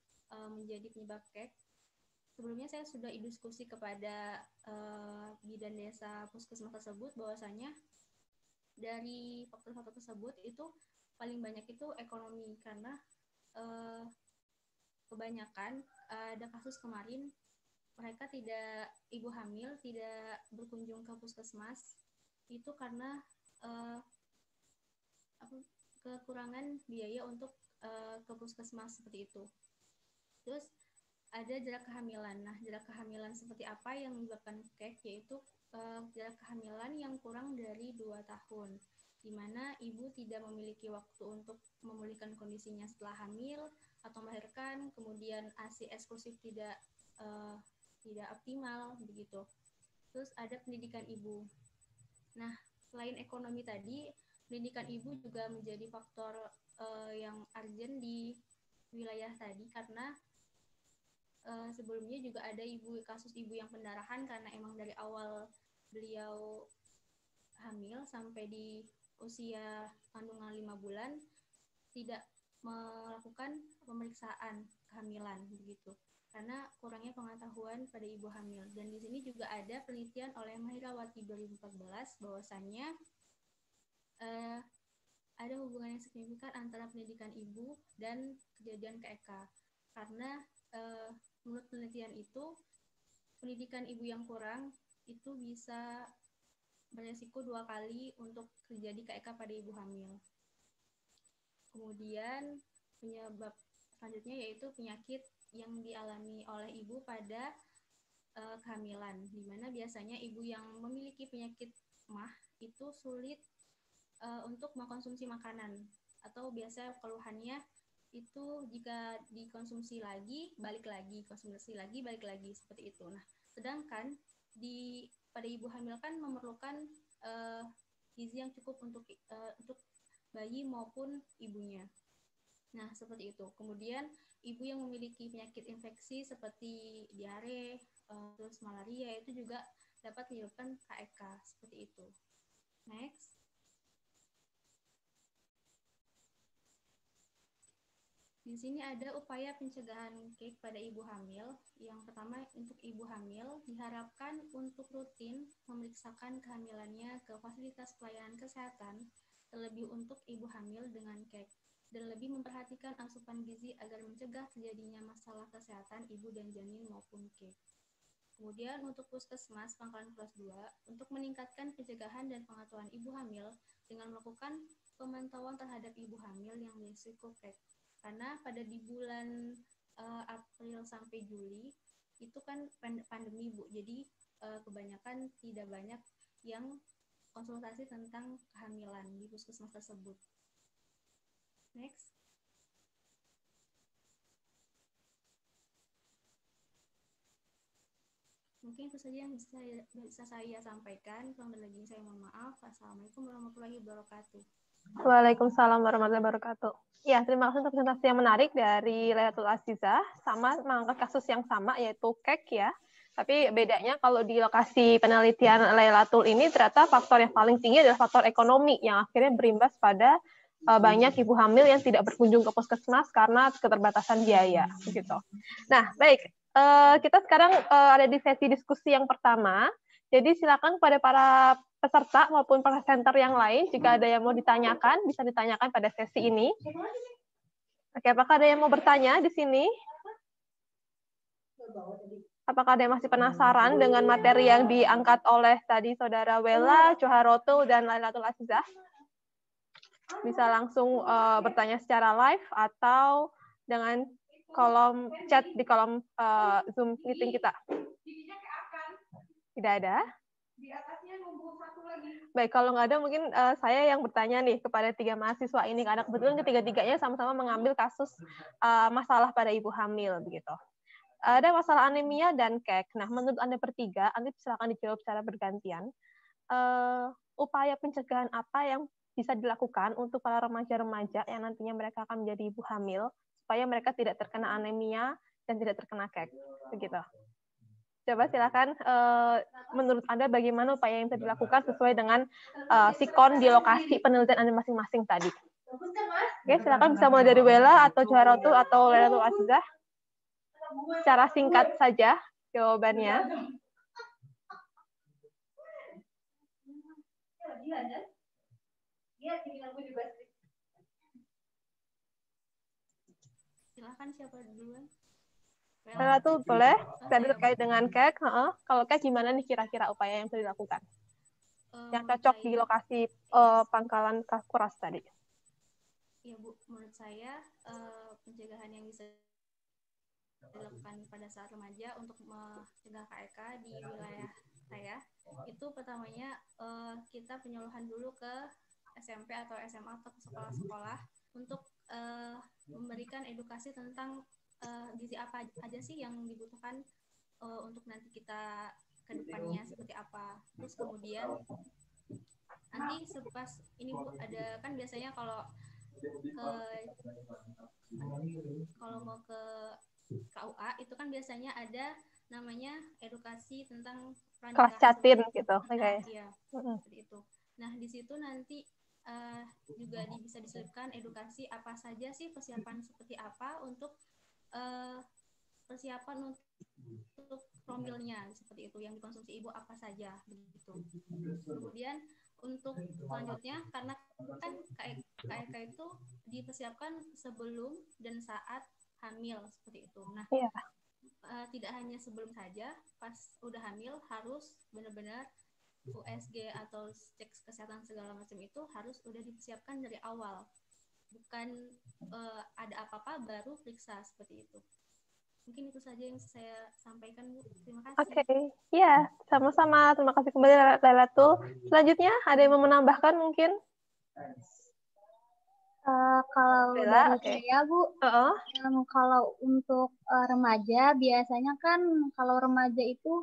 menjadi penyebab KEK? Sebelumnya saya sudah diskusi kepada bidan desa puskesmas tersebut bahwasanya dari faktor-faktor tersebut itu paling banyak itu ekonomi karena kebanyakan ada kasus kemarin mereka ibu hamil tidak berkunjung ke puskesmas itu karena kekurangan biaya untuk ke puskesmas seperti itu. Terus ada jarak kehamilan. Nah, jarak kehamilan seperti apa yang menyebabkan KEK, yaitu jarak kehamilan yang kurang dari 2 tahun, di mana ibu tidak memiliki waktu untuk memulihkan kondisinya setelah hamil atau melahirkan, kemudian ASI eksklusif tidak optimal, begitu. Terus ada pendidikan ibu. Nah, selain ekonomi tadi, pendidikan ibu juga menjadi faktor yang urgent di wilayah tadi karena sebelumnya juga ada kasus ibu yang pendarahan karena emang dari awal beliau hamil sampai di usia kandungan 5 bulan tidak melakukan pemeriksaan kehamilan begitu karena kurangnya pengetahuan pada ibu hamil. Dan di sini juga ada penelitian oleh Mahirawati 2014 bahwasannya ada hubungan yang signifikan antara pendidikan ibu dan kejadian KEK karena menurut penelitian itu pendidikan ibu yang kurang itu bisa beresiko 2 kali untuk terjadi KEK pada ibu hamil. Kemudian penyebab selanjutnya yaitu penyakit yang dialami oleh ibu pada kehamilan, di mana biasanya ibu yang memiliki penyakit MAH itu sulit untuk mengkonsumsi makanan atau biasa keluhannya itu jika dikonsumsi lagi, balik lagi, konsumsi lagi, balik lagi, seperti itu. Nah, sedangkan pada ibu hamil kan memerlukan gizi yang cukup untuk bayi maupun ibunya. Nah, seperti itu. Kemudian, ibu yang memiliki penyakit infeksi seperti diare, terus malaria, itu juga dapat menyebabkan KEK, seperti itu. Next. Di sini ada upaya pencegahan KEK pada ibu hamil. Yang pertama, untuk ibu hamil diharapkan untuk rutin memeriksakan kehamilannya ke fasilitas pelayanan kesehatan, terlebih untuk ibu hamil dengan KEK, dan lebih memperhatikan asupan gizi agar mencegah terjadinya masalah kesehatan ibu dan janin maupun KEK. Kemudian untuk puskesmas Pangkalan kelas 2, untuk meningkatkan pencegahan dan pengetahuan ibu hamil dengan melakukan pemantauan terhadap ibu hamil yang berisiko KEK. Karena pada di bulan April sampai Juli itu kan pandemi, Bu. Jadi kebanyakan tidak banyak yang konsultasi tentang kehamilan di puskesmas tersebut. Next. Mungkin itu saja yang bisa saya sampaikan. Kurang dan lebihnya saya mohon maaf. Assalamualaikum warahmatullahi wabarakatuh. Waalaikumsalam warahmatullahi wabarakatuh. Ya, terima kasih untuk presentasi yang menarik dari Lailatul Azizah. Sama mengangkat kasus yang sama, yaitu KEK ya. Tapi bedanya kalau di lokasi penelitian Lailatul ini ternyata faktor yang paling tinggi adalah faktor ekonomi yang akhirnya berimbas pada banyak ibu hamil yang tidak berkunjung ke puskesmas karena keterbatasan biaya. Begitu. Nah, baik. Kita sekarang ada di sesi diskusi yang pertama. Jadi silakan kepada para peserta maupun presenter yang lain, jika ada yang mau ditanyakan, bisa ditanyakan pada sesi ini. Oke, apakah ada yang mau bertanya di sini? Apakah ada yang masih penasaran dengan materi yang diangkat oleh tadi Saudara Wela, Joharotul, dan Lailatul Azizah? Bisa langsung bertanya secara live atau dengan kolom chat di kolom Zoom meeting kita. Tidak ada? Baik, kalau nggak ada mungkin saya yang bertanya nih kepada 3 mahasiswa ini, karena kebetulan ketiga-tiganya sama-sama mengambil kasus masalah pada ibu hamil begitu. Ada masalah anemia dan KEK. Nah, menurut Anda bertiga, nanti silakan dijawab secara bergantian. Upaya pencegahan apa yang bisa dilakukan untuk para remaja-remaja yang nantinya mereka akan menjadi ibu hamil, supaya mereka tidak terkena anemia dan tidak terkena KEK, begitu. Coba silakan, menurut Anda bagaimana upaya yang bisa dilakukan sesuai dengan sikon di lokasi penelitian Anda masing-masing tadi. Oke, silakan bisa mulai dari Wela atau Joharotul atau Lailatul Azizah. Secara singkat saja jawabannya. Silakan siapa duluan? Lailatul boleh. Tadi terkait dengan KEK. Kalau KEK gimana nih kira-kira upaya yang bisa dilakukan? Yang cocok di lokasi Pangkalan Kuras tadi. Iya, Bu. Menurut saya pencegahan yang bisa dilakukan pada saat remaja untuk mencegah KEK di wilayah saya, itu pertamanya kita penyuluhan dulu ke SMP atau SMA atau ke sekolah-sekolah untuk memberikan edukasi tentang gizi apa aja sih yang dibutuhkan untuk nanti kita ke depannya seperti apa. Terus kemudian nanti sepas ini Bu, ada kan biasanya kalau mau ke KUA itu kan biasanya ada namanya edukasi tentang pernikahan gitu. Nah, iya, seperti itu. Nah, di situ nanti juga bisa diselipkan edukasi apa saja sih persiapan seperti apa untuk persiapan untuk promilnya seperti itu, yang dikonsumsi ibu apa saja begitu. Kemudian untuk selanjutnya, karena kan KEK itu dipersiapkan sebelum dan saat hamil seperti itu. Nah, tidak hanya sebelum saja, pas udah hamil harus benar-benar USG atau cek kesehatan segala macam itu harus udah dipersiapkan dari awal. Bukan ada apa-apa baru periksa seperti itu. Mungkin itu saja yang saya sampaikan, Bu. Terima kasih. Oke, ya, sama-sama. Terima kasih kembali Lailatul. Selanjutnya, ada yang mau menambahkan mungkin? Kalau Bella, dari saya, Bu, kalau untuk remaja, biasanya kan kalau remaja itu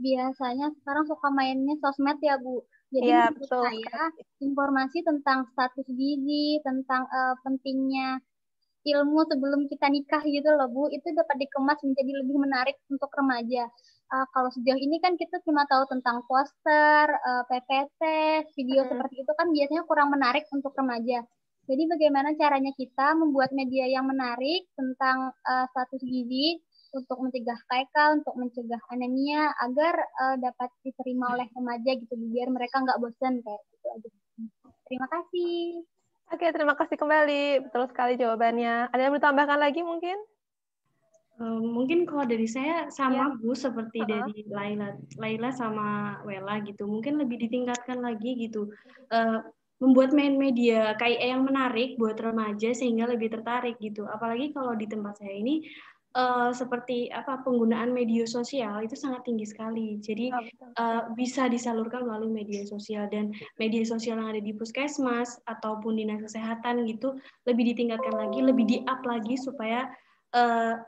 biasanya sekarang suka mainnya sosmed ya, Bu. Jadi Iya, menurut betul saya, informasi tentang status gizi, tentang pentingnya ilmu sebelum kita nikah gitu loh, Bu, itu dapat dikemas menjadi lebih menarik untuk remaja. Kalau sejauh ini kan kita cuma tahu tentang poster, PPT, video seperti itu kan biasanya kurang menarik untuk remaja. Jadi bagaimana caranya kita membuat media yang menarik tentang status gizi untuk mencegah KK, untuk mencegah anemia, agar dapat diterima oleh remaja gitu, biar mereka nggak bosan kayak gitu aja. Terima kasih. Oke, terima kasih kembali. Betul sekali jawabannya. Ada yang bertambahkan lagi mungkin? Mungkin kalau dari saya sama Bu, seperti dari Laila sama Wela gitu. Mungkin lebih ditingkatkan lagi gitu. Membuat media kayak yang menarik buat remaja sehingga lebih tertarik gitu. Apalagi kalau di tempat saya ini seperti penggunaan media sosial itu sangat tinggi sekali. Jadi bisa disalurkan melalui media sosial, dan media sosial yang ada di puskesmas ataupun dinas kesehatan gitu lebih ditingkatkan lagi, lebih di-up lagi supaya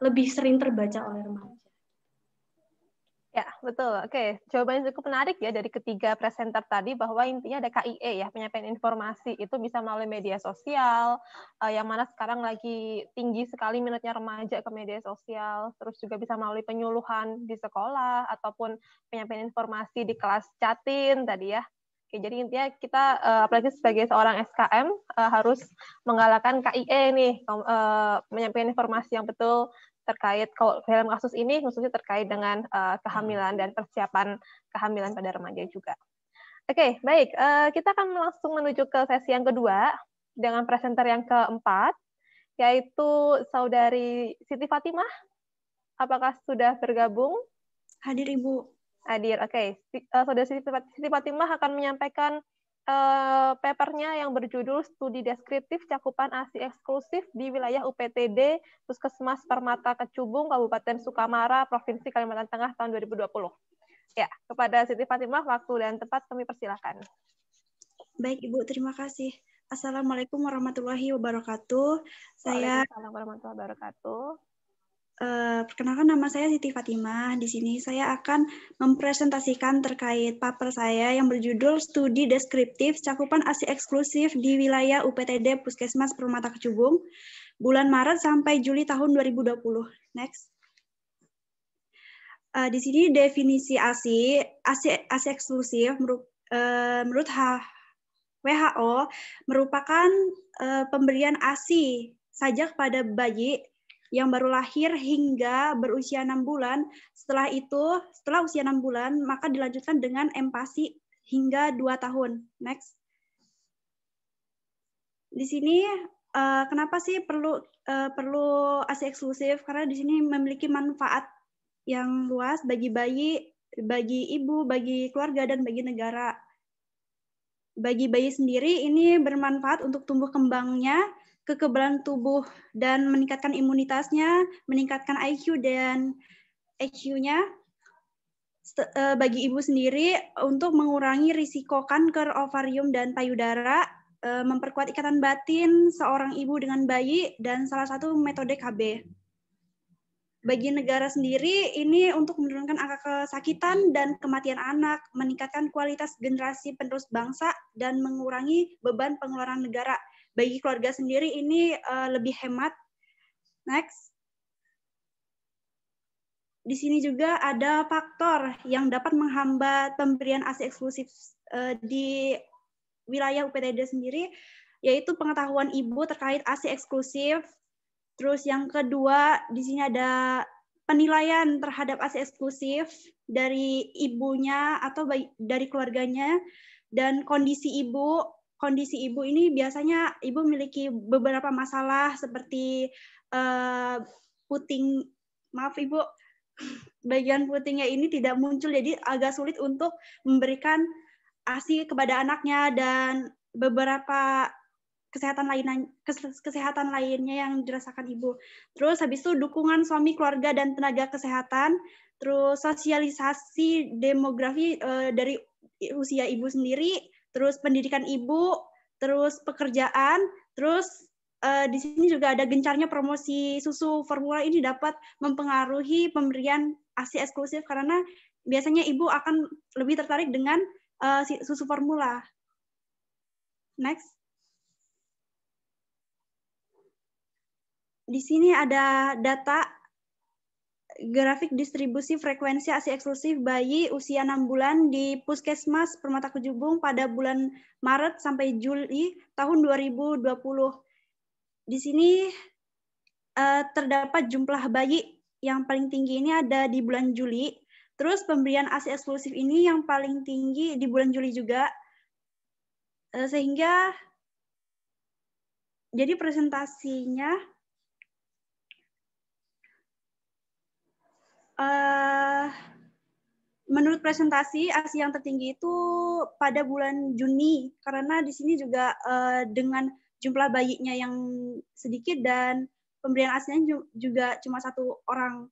lebih sering terbaca oleh remaja. Ya, betul. Oke, jawabannya cukup menarik ya dari ketiga presenter tadi, bahwa intinya ada KIE ya, penyampaian informasi itu bisa melalui media sosial, yang mana sekarang lagi tinggi sekali minatnya remaja ke media sosial, terus juga bisa melalui penyuluhan di sekolah, ataupun penyampaian informasi di kelas catin tadi ya. Oke, jadi intinya kita, apalagi sebagai seorang SKM, harus menggalakkan KIE nih, menyampaikan informasi yang betul, terkait kalau dalam kasus ini khususnya terkait dengan kehamilan dan persiapan kehamilan pada remaja juga. Oke, baik. Kita akan langsung menuju ke sesi yang kedua dengan presenter yang keempat, yaitu Saudari Siti Fatimah. Apakah sudah bergabung? Hadir, Ibu. Hadir. Oke. Saudari Siti Fatimah akan menyampaikan papernya yang berjudul Studi Deskriptif Cakupan ASI Eksklusif di Wilayah UPTD Puskesmas Permata Kecubung, Kabupaten Sukamara, Provinsi Kalimantan Tengah tahun 2020. Ya, kepada Siti Fatimah, waktu dan tempat kami persilakan. Baik, Ibu, terima kasih. Assalamualaikum warahmatullahi wabarakatuh. Waalaikumsalam warahmatullahi wabarakatuh. Perkenalkan, nama saya Siti Fatimah. Di sini saya akan mempresentasikan terkait paper saya yang berjudul Studi Deskriptif Cakupan ASI Eksklusif di Wilayah UPTD Puskesmas Permata Kecubung, bulan Maret sampai Juli tahun 2020. Next. Di sini definisi ASI eksklusif menurut WHO merupakan pemberian ASI saja kepada bayi yang baru lahir hingga berusia 6 bulan. Setelah usia 6 bulan, maka dilanjutkan dengan empasi hingga 2 tahun. Next. Di sini kenapa sih perlu ASI eksklusif? Karena di sini memiliki manfaat yang luas bagi bayi, bagi ibu, bagi keluarga, dan bagi negara. Bagi bayi sendiri ini bermanfaat untuk tumbuh kembangnya, kekebalan tubuh dan meningkatkan imunitasnya, meningkatkan IQ dan EQ-nya. Bagi ibu sendiri untuk mengurangi risiko kanker ovarium dan payudara, memperkuat ikatan batin seorang ibu dengan bayi, dan salah satu metode KB. Bagi negara sendiri ini untuk menurunkan angka kesakitan dan kematian anak, meningkatkan kualitas generasi penerus bangsa, dan mengurangi beban pengeluaran negara. Bagi keluarga sendiri ini lebih hemat. Next. Di sini juga ada faktor yang dapat menghambat pemberian ASI eksklusif di wilayah UPTD sendiri, yaitu pengetahuan ibu terkait ASI eksklusif. Terus yang kedua, di sini ada penilaian terhadap ASI eksklusif dari ibunya atau dari keluarganya, dan kondisi ibu. Kondisi ibu ini biasanya ibu memiliki beberapa masalah seperti puting, maaf Ibu, bagian putingnya ini tidak muncul, jadi agak sulit untuk memberikan ASI kepada anaknya, dan beberapa kesehatan lainnya yang dirasakan ibu. Terus habis itu dukungan suami, keluarga, dan tenaga kesehatan. Terus sosialisasi demografi dari usia ibu sendiri. Terus pendidikan ibu. Terus pekerjaan. Terus di sini juga ada gencarnya promosi susu formula ini dapat mempengaruhi pemberian ASI eksklusif karena biasanya ibu akan lebih tertarik dengan susu formula. Next. Di sini ada data grafik distribusi frekuensi ASI eksklusif bayi usia 6 bulan di Puskesmas Permata Kujubung pada bulan Maret sampai Juli tahun 2020. Di sini terdapat jumlah bayi yang paling tinggi ini ada di bulan Juli. Terus pemberian ASI eksklusif ini yang paling tinggi di bulan Juli juga. Sehingga jadi presentasinya menurut presentasi ASI yang tertinggi itu pada bulan Juni karena di sini juga dengan jumlah bayinya yang sedikit dan pemberian ASI-nya juga cuma 1 orang.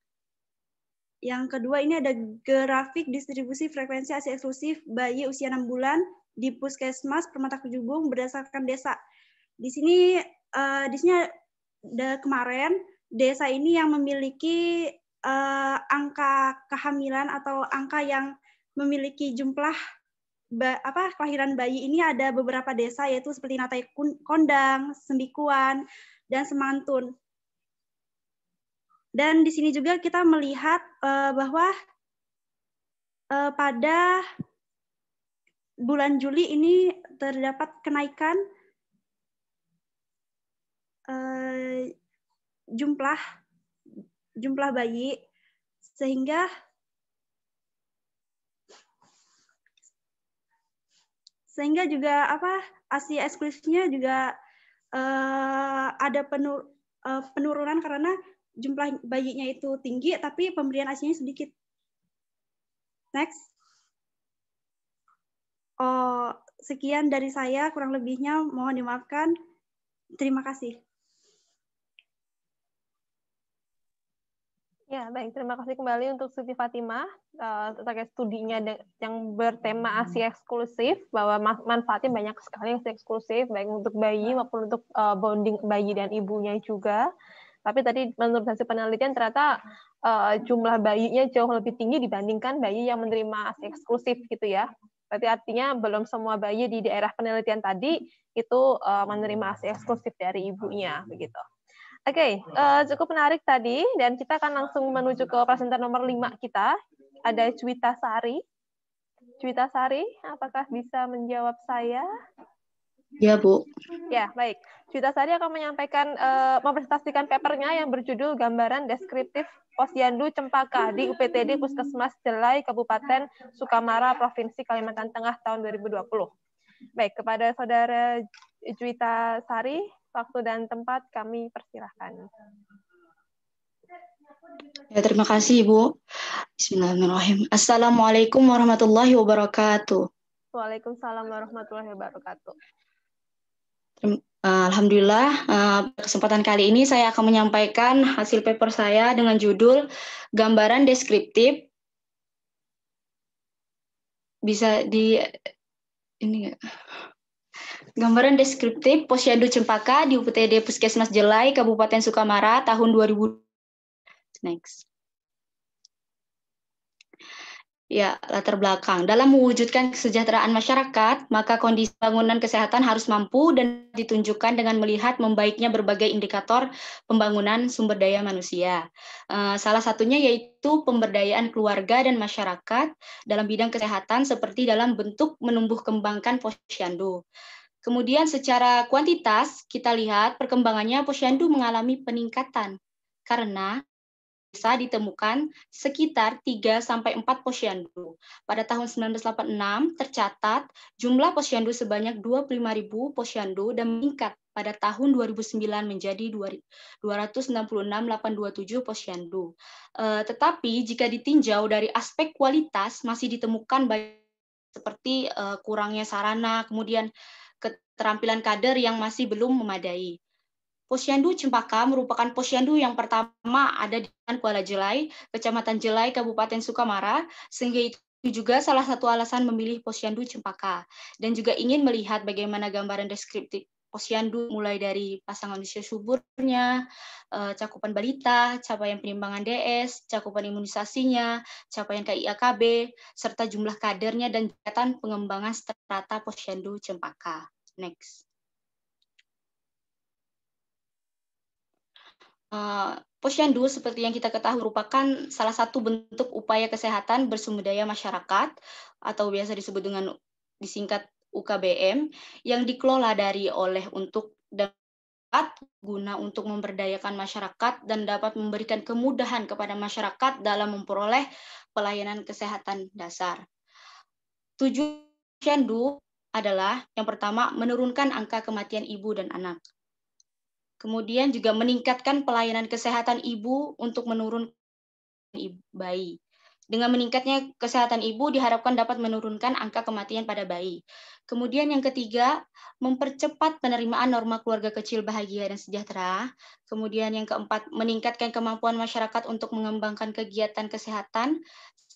Yang kedua ini ada grafik distribusi frekuensi ASI eksklusif bayi usia 6 bulan di Puskesmas Permata Kujubung berdasarkan desa. Di sini kemarin desa ini yang memiliki angka kehamilan atau angka yang memiliki jumlah kelahiran bayi ini ada beberapa desa yaitu seperti Natai Kondang, Sembikuan, dan Semantun. Dan di sini juga kita melihat bahwa pada bulan Juli ini terdapat kenaikan jumlah bayi sehingga juga ASI eksklusifnya juga ada penurunan karena jumlah bayinya itu tinggi tapi pemberian ASI-nya sedikit. Next. Sekian dari saya, kurang lebihnya mohon dimaafkan. Terima kasih. Ya, baik. Terima kasih kembali untuk Siti Fatimah terkait studinya yang bertema ASI eksklusif, bahwa manfaatnya banyak sekali ASI eksklusif, baik untuk bayi maupun untuk bonding bayi dan ibunya juga. Tapi tadi menurut hasil penelitian ternyata jumlah bayinya jauh lebih tinggi dibandingkan bayi yang menerima ASI eksklusif gitu ya. Berarti artinya belum semua bayi di daerah penelitian tadi itu menerima ASI eksklusif dari ibunya begitu. Oke, cukup menarik tadi, dan kita akan langsung menuju ke presenter nomor 5 kita. Ada Juwita Sari. Juwita Sari, apakah bisa menjawab saya? Ya, Bu. Ya, baik. Juwita Sari akan menyampaikan, mempresentasikan papernya yang berjudul Gambaran Deskriptif Posyandu Cempaka di UPTD Puskesmas Jelai, Kabupaten Sukamara, Provinsi Kalimantan Tengah tahun 2020. Baik, kepada Saudara Juwita Sari, waktu dan tempat kami persilahkan. Ya, terima kasih, Ibu. Bismillahirrahmanirrahim. Assalamualaikum warahmatullahi wabarakatuh. Waalaikumsalam warahmatullahi wabarakatuh. Alhamdulillah, kesempatan kali ini saya akan menyampaikan hasil paper saya dengan judul Gambaran Deskriptif. Bisa di ini enggak? Gambaran deskriptif Posyandu Cempaka di UPTD Puskesmas Jelai, Kabupaten Sukamara, tahun 2000. Next. Ya, latar belakang. Dalam mewujudkan kesejahteraan masyarakat, maka kondisi bangunan kesehatan harus mampu dan ditunjukkan dengan melihat membaiknya berbagai indikator pembangunan sumber daya manusia. Salah satunya yaitu pemberdayaan keluarga dan masyarakat dalam bidang kesehatan seperti dalam bentuk menumbuh kembangkan posyandu. Kemudian secara kuantitas, kita lihat perkembangannya posyandu mengalami peningkatan karena bisa ditemukan sekitar 3-4 posyandu. Pada tahun 1986 tercatat jumlah posyandu sebanyak 25.000 posyandu dan meningkat pada tahun 2009 menjadi 266.827 posyandu. Tetapi jika ditinjau dari aspek kualitas masih ditemukan banyak seperti kurangnya sarana, kemudian keterampilan kader yang masih belum memadai. Posyandu Cempaka merupakan posyandu yang pertama ada di Kuala Jelai, Kecamatan Jelai, Kabupaten Sukamara, sehingga itu juga salah satu alasan memilih posyandu Cempaka. Dan juga ingin melihat bagaimana gambaran deskriptif posyandu mulai dari pasangan usia suburnya, cakupan balita, capaian penimbangan DS, cakupan imunisasinya, capaian KIAKB, serta jumlah kadernya dan kegiatan pengembangan strata posyandu Cempaka. Next. Posyandu seperti yang kita ketahui merupakan salah satu bentuk upaya kesehatan bersumber daya masyarakat atau biasa disebut dengan disingkat UKBM yang dikelola oleh untuk dapat guna untuk memberdayakan masyarakat dan dapat memberikan kemudahan kepada masyarakat dalam memperoleh pelayanan kesehatan dasar. Tujuan posyandu adalah yang pertama menurunkan angka kematian ibu dan anak. Kemudian juga meningkatkan pelayanan kesehatan ibu untuk menurunkan bayi. Dengan meningkatnya kesehatan ibu diharapkan dapat menurunkan angka kematian pada bayi. Kemudian yang ketiga, mempercepat penerimaan norma keluarga kecil bahagia dan sejahtera. Kemudian yang keempat, meningkatkan kemampuan masyarakat untuk mengembangkan kegiatan kesehatan,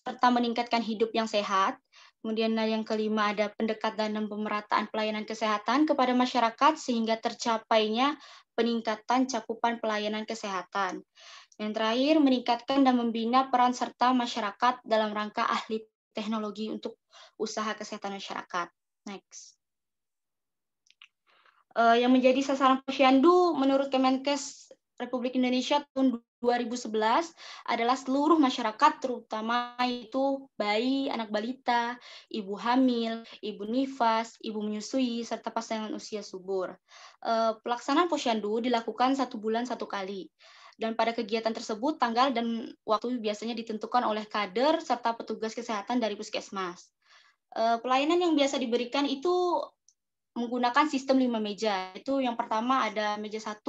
serta meningkatkan hidup yang sehat. Kemudian yang kelima ada pendekatan dan pemerataan pelayanan kesehatan kepada masyarakat sehingga tercapainya peningkatan cakupan pelayanan kesehatan. Yang terakhir, meningkatkan dan membina peran serta masyarakat dalam rangka ahli teknologi untuk usaha kesehatan masyarakat. Next. Yang menjadi sasaran posyandu menurut Kemenkes Republik Indonesia tahun 2011 adalah seluruh masyarakat, terutama itu bayi, anak balita, ibu hamil, ibu nifas, ibu menyusui, serta pasangan usia subur. Pelaksanaan posyandu dilakukan 1 bulan 1 kali. Dan pada kegiatan tersebut, tanggal dan waktu biasanya ditentukan oleh kader serta petugas kesehatan dari puskesmas. Pelayanan yang biasa diberikan itu menggunakan sistem 5 meja. Itu yang pertama ada meja 1,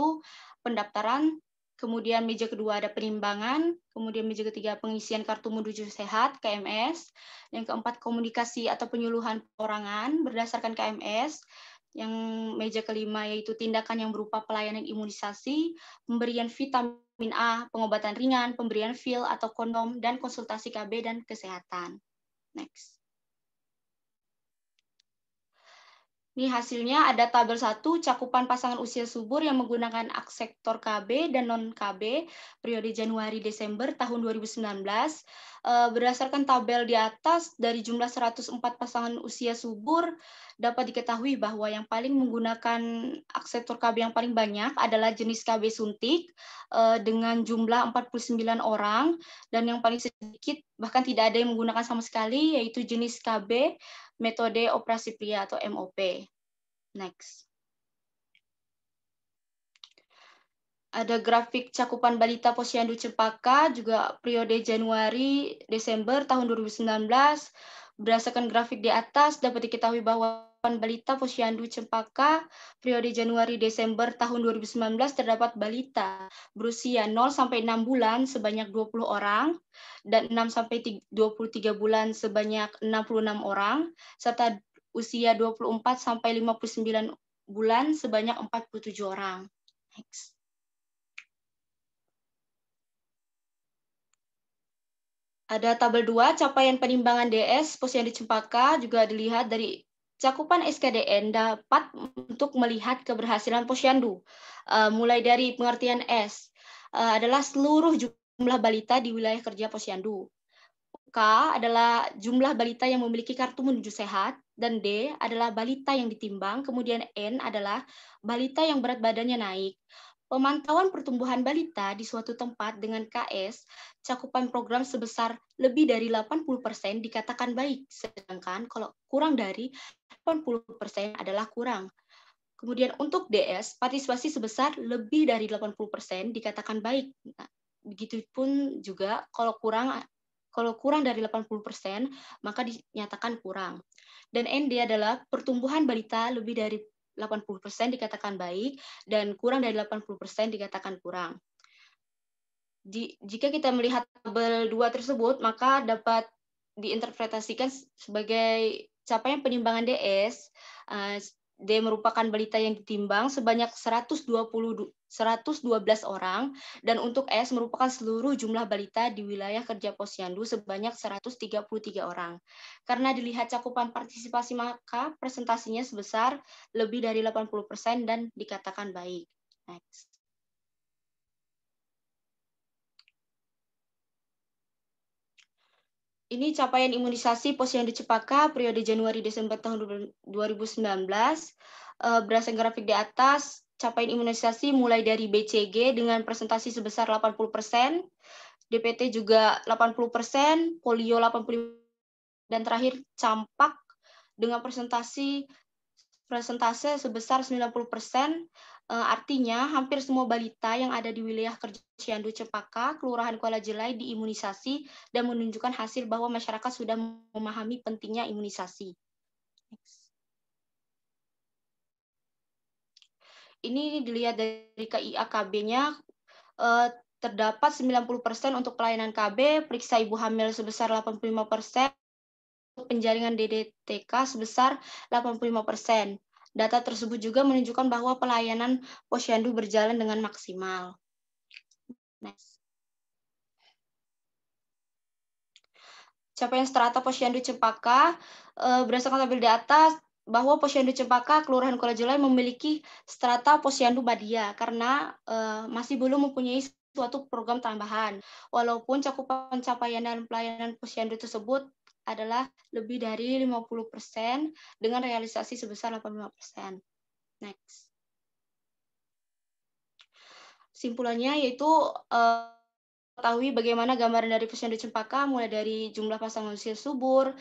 pendaftaran, kemudian meja kedua ada penimbangan, kemudian meja ketiga pengisian kartu menuju sehat, KMS, yang keempat komunikasi atau penyuluhan perorangan berdasarkan KMS, yang meja kelima yaitu tindakan yang berupa pelayanan imunisasi, pemberian vitamin A, pengobatan ringan, pemberian pil atau kondom, dan konsultasi KB dan kesehatan. Next. Ini hasilnya ada tabel 1, cakupan pasangan usia subur yang menggunakan hak sektor KB dan non-KB periode Januari-Desember tahun 2019. Berdasarkan tabel di atas, dari jumlah 104 pasangan usia subur, dapat diketahui bahwa yang paling menggunakan hak sektor KB yang paling banyak adalah jenis KB suntik dengan jumlah 49 orang, dan yang paling sedikit, bahkan tidak ada yang menggunakan sama sekali, yaitu jenis KB metode operasi pria atau MOP. Next. Ada grafik cakupan balita posyandu Cempaka, juga periode Januari-Desember tahun 2019. Berdasarkan grafik di atas, dapat diketahui bahwa balita posyandu Cempaka periode Januari-Desember tahun 2019 terdapat balita berusia 0-6 bulan sebanyak 20 orang, dan 6-23 bulan sebanyak 66 orang, serta usia 24-59 bulan sebanyak 47 orang. Next. Ada tabel 2, capaian penimbangan DS posyandu Cempaka, juga dilihat dari cakupan SKDN dapat untuk melihat keberhasilan posyandu. Mulai dari pengertian S, adalah seluruh jumlah balita di wilayah kerja posyandu. K adalah jumlah balita yang memiliki kartu menuju sehat, dan D adalah balita yang ditimbang, kemudian N adalah balita yang berat badannya naik. Pemantauan pertumbuhan balita di suatu tempat dengan KS, cakupan program sebesar lebih dari 80% dikatakan baik, sedangkan kalau kurang dari 80% adalah kurang. Kemudian untuk DS, partisipasi sebesar lebih dari 80% dikatakan baik. Nah, begitupun juga kalau kurang dari 80%, maka dinyatakan kurang. Dan ND adalah pertumbuhan balita lebih dari 80% dikatakan baik, dan kurang dari 80% dikatakan kurang. Jika kita melihat tabel 2 tersebut, maka dapat diinterpretasikan sebagai capaian penimbangan DS D merupakan balita yang ditimbang sebanyak 112 orang, dan untuk S merupakan seluruh jumlah balita di wilayah kerja Posyandu sebanyak 133 orang. Karena dilihat cakupan partisipasi, maka presentasinya sebesar lebih dari 80% dan dikatakan baik. Next. Ini capaian imunisasi Posyandu Cepaka periode Januari-Desember tahun 2019. Berdasarkan grafik di atas, capaian imunisasi mulai dari BCG dengan presentasi sebesar 80%, DPT juga 80%, polio 85%, dan terakhir campak dengan presentase sebesar 90%. Artinya hampir semua balita yang ada di wilayah kerja Posyandu Cepaka, Kelurahan Kuala Jelai diimunisasi dan menunjukkan hasil bahwa masyarakat sudah memahami pentingnya imunisasi. Ini dilihat dari KIA-KB-nya, terdapat 90% untuk pelayanan KB, periksa ibu hamil sebesar 85%, penjaringan DDTK sebesar 85%. Data tersebut juga menunjukkan bahwa pelayanan Posyandu berjalan dengan maksimal. Next. Capaian strata Posyandu Cepaka, berdasarkan tabel di atas, bahwa Posyandu Cepaka, Kelurahan Kuala Jelai memiliki strata Posyandu Badia karena masih belum mempunyai suatu program tambahan. Walaupun cakupan capaian dan pelayanan Posyandu tersebut adalah lebih dari 50% dengan realisasi sebesar 85%. Next. Simpulannya yaitu ketahui bagaimana gambaran dari Posyandu Cepaka mulai dari jumlah pasangan usia subur,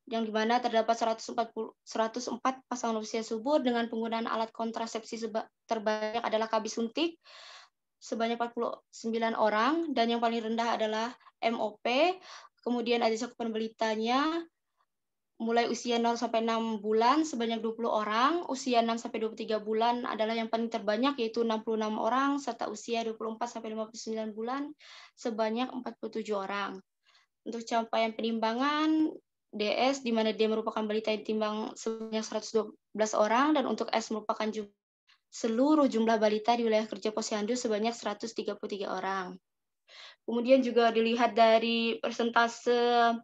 yang dimana terdapat 104 pasangan usia subur dengan penggunaan alat kontrasepsi terbanyak adalah KB suntik sebanyak 49 orang, dan yang paling rendah adalah MOP. Kemudian ada cakupan balitanya mulai usia 0 sampai 6 bulan sebanyak 20 orang, usia 6 sampai 23 bulan adalah yang paling terbanyak yaitu 66 orang, serta usia 24 sampai 59 bulan sebanyak 47 orang. Untuk capaian penimbangan DS di mana D merupakan balita yang ditimbang sebanyak 112 orang, dan untuk S merupakan seluruh jumlah balita di wilayah kerja Posyandu sebanyak 133 orang. Kemudian juga dilihat dari persentase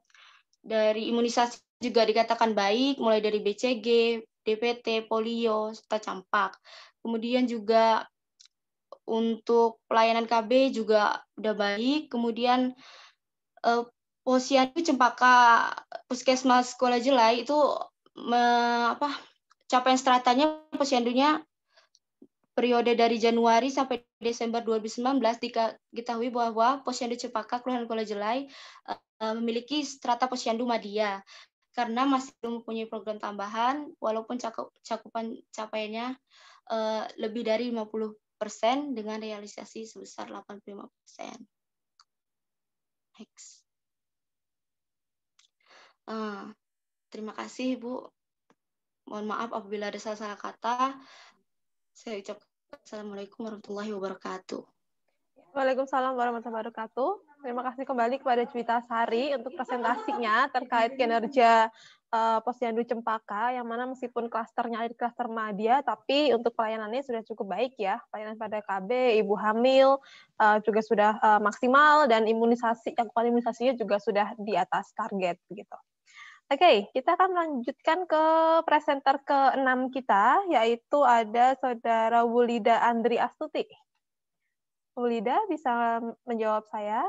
dari imunisasi juga dikatakan baik, mulai dari BCG, DPT, polio, serta campak. Kemudian juga untuk pelayanan KB juga udah baik. Kemudian Posyandu Cempaka Puskesmas Kuala Jelai itu capaian stratanya Posyandunya periode dari Januari sampai Desember 2019 diketahui bahwa Posyandu Cepaka Kelurahan Kuala Jelai memiliki strata Posyandu Madya karena masih belum mempunyai program tambahan, walaupun cakupan capaiannya lebih dari 50% dengan realisasi sebesar 85%. Next. Terima kasih, Bu. Mohon maaf apabila ada salah kata. Saya ucapkan Assalamualaikum warahmatullahi wabarakatuh. Waalaikumsalam warahmatullahi wabarakatuh. Terima kasih kembali kepada Juwita Sari untuk presentasinya terkait kinerja Posyandu Cempaka, yang mana meskipun klasternya ada di klaster Madya, tapi untuk pelayanannya sudah cukup baik ya. Pelayanan pada KB, ibu hamil juga sudah maksimal, dan cakupan imunisasinya juga sudah di atas target begitu. Oke, kita akan melanjutkan ke presenter ke-6 kita, yaitu ada Saudara Wulida Andri Astuti. Wulida bisa menjawab saya?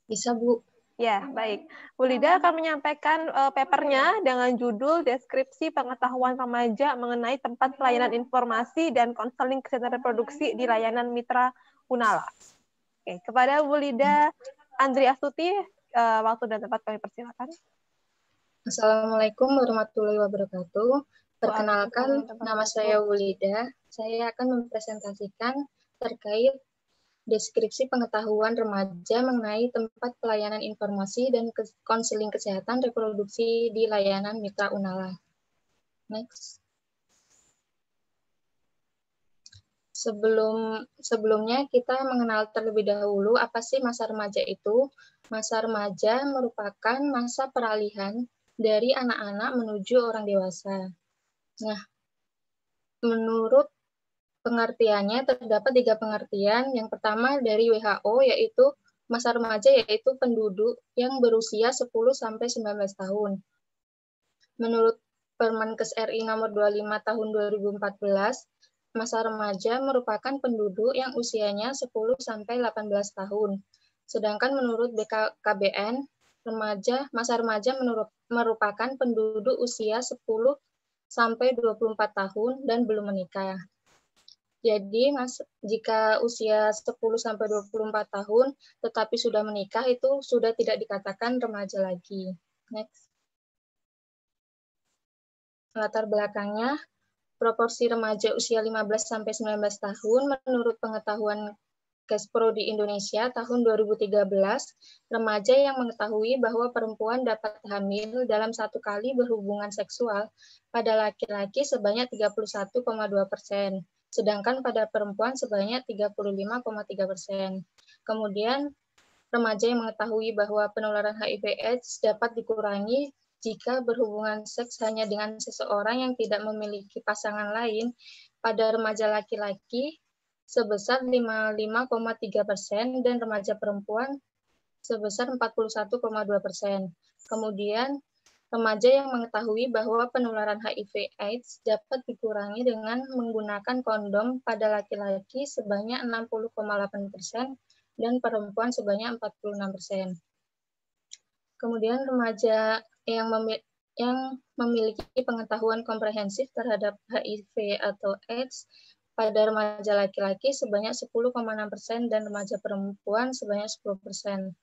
Bisa, Bu. Ya, baik. Wulida akan menyampaikan papernya dengan judul Deskripsi Pengetahuan Remaja mengenai tempat pelayanan informasi dan konseling kesehatan reproduksi di layanan Mitra Unala. Oke, kepada Wulida Andri Astuti, waktu dan tempat kami persilakan. Assalamualaikum warahmatullahi wabarakatuh. Perkenalkan, nama saya Wulida. Saya akan mempresentasikan terkait deskripsi pengetahuan remaja mengenai tempat pelayanan informasi dan konseling kesehatan reproduksi di layanan Mitra Unala. Next. Sebelumnya kita mengenal terlebih dahulu apa sih masa remaja itu. Masa remaja merupakan masa peralihan dari anak-anak menuju orang dewasa. Nah, menurut pengertiannya terdapat 3 pengertian. Yang pertama dari WHO yaitu masa remaja yaitu penduduk yang berusia 10 sampai 19 tahun. Menurut Permenkes RI nomor 25 tahun 2014, masa remaja merupakan penduduk yang usianya 10 sampai 18 tahun. Sedangkan menurut BKKBN, masa remaja merupakan penduduk usia 10 sampai 24 tahun dan belum menikah. Jadi, jika usia 10 sampai 24 tahun tetapi sudah menikah itu sudah tidak dikatakan remaja lagi. Next. Latar belakangnya, proporsi remaja usia 15 sampai 19 tahun menurut pengetahuan Kespro di Indonesia tahun 2013, remaja yang mengetahui bahwa perempuan dapat hamil dalam 1 kali berhubungan seksual pada laki-laki sebanyak 31,2%, sedangkan pada perempuan sebanyak 35,3%. Kemudian, remaja yang mengetahui bahwa penularan HIV/AIDS dapat dikurangi jika berhubungan seks hanya dengan seseorang yang tidak memiliki pasangan lain pada remaja laki-laki sebesar 55,3% dan remaja perempuan sebesar 41,2%. Kemudian, remaja yang mengetahui bahwa penularan HIV/AIDS dapat dikurangi dengan menggunakan kondom pada laki-laki sebanyak 60,8% dan perempuan sebanyak 46%. Kemudian remaja yang memiliki pengetahuan komprehensif terhadap HIV atau AIDS pada remaja laki-laki sebanyak 10,6% dan remaja perempuan sebanyak 10%.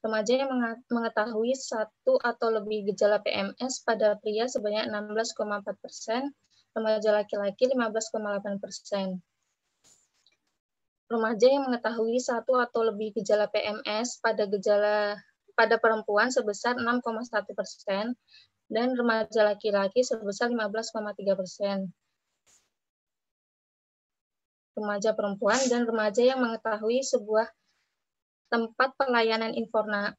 Remaja yang mengetahui 1 atau lebih gejala PMS pada pria sebanyak 16,4%, remaja laki-laki 15,8%. Remaja yang mengetahui 1 atau lebih gejala PMS pada perempuan sebesar 6,1% dan remaja laki-laki sebesar 15,3%. Remaja perempuan dan remaja yang mengetahui sebuah tempat pelayanan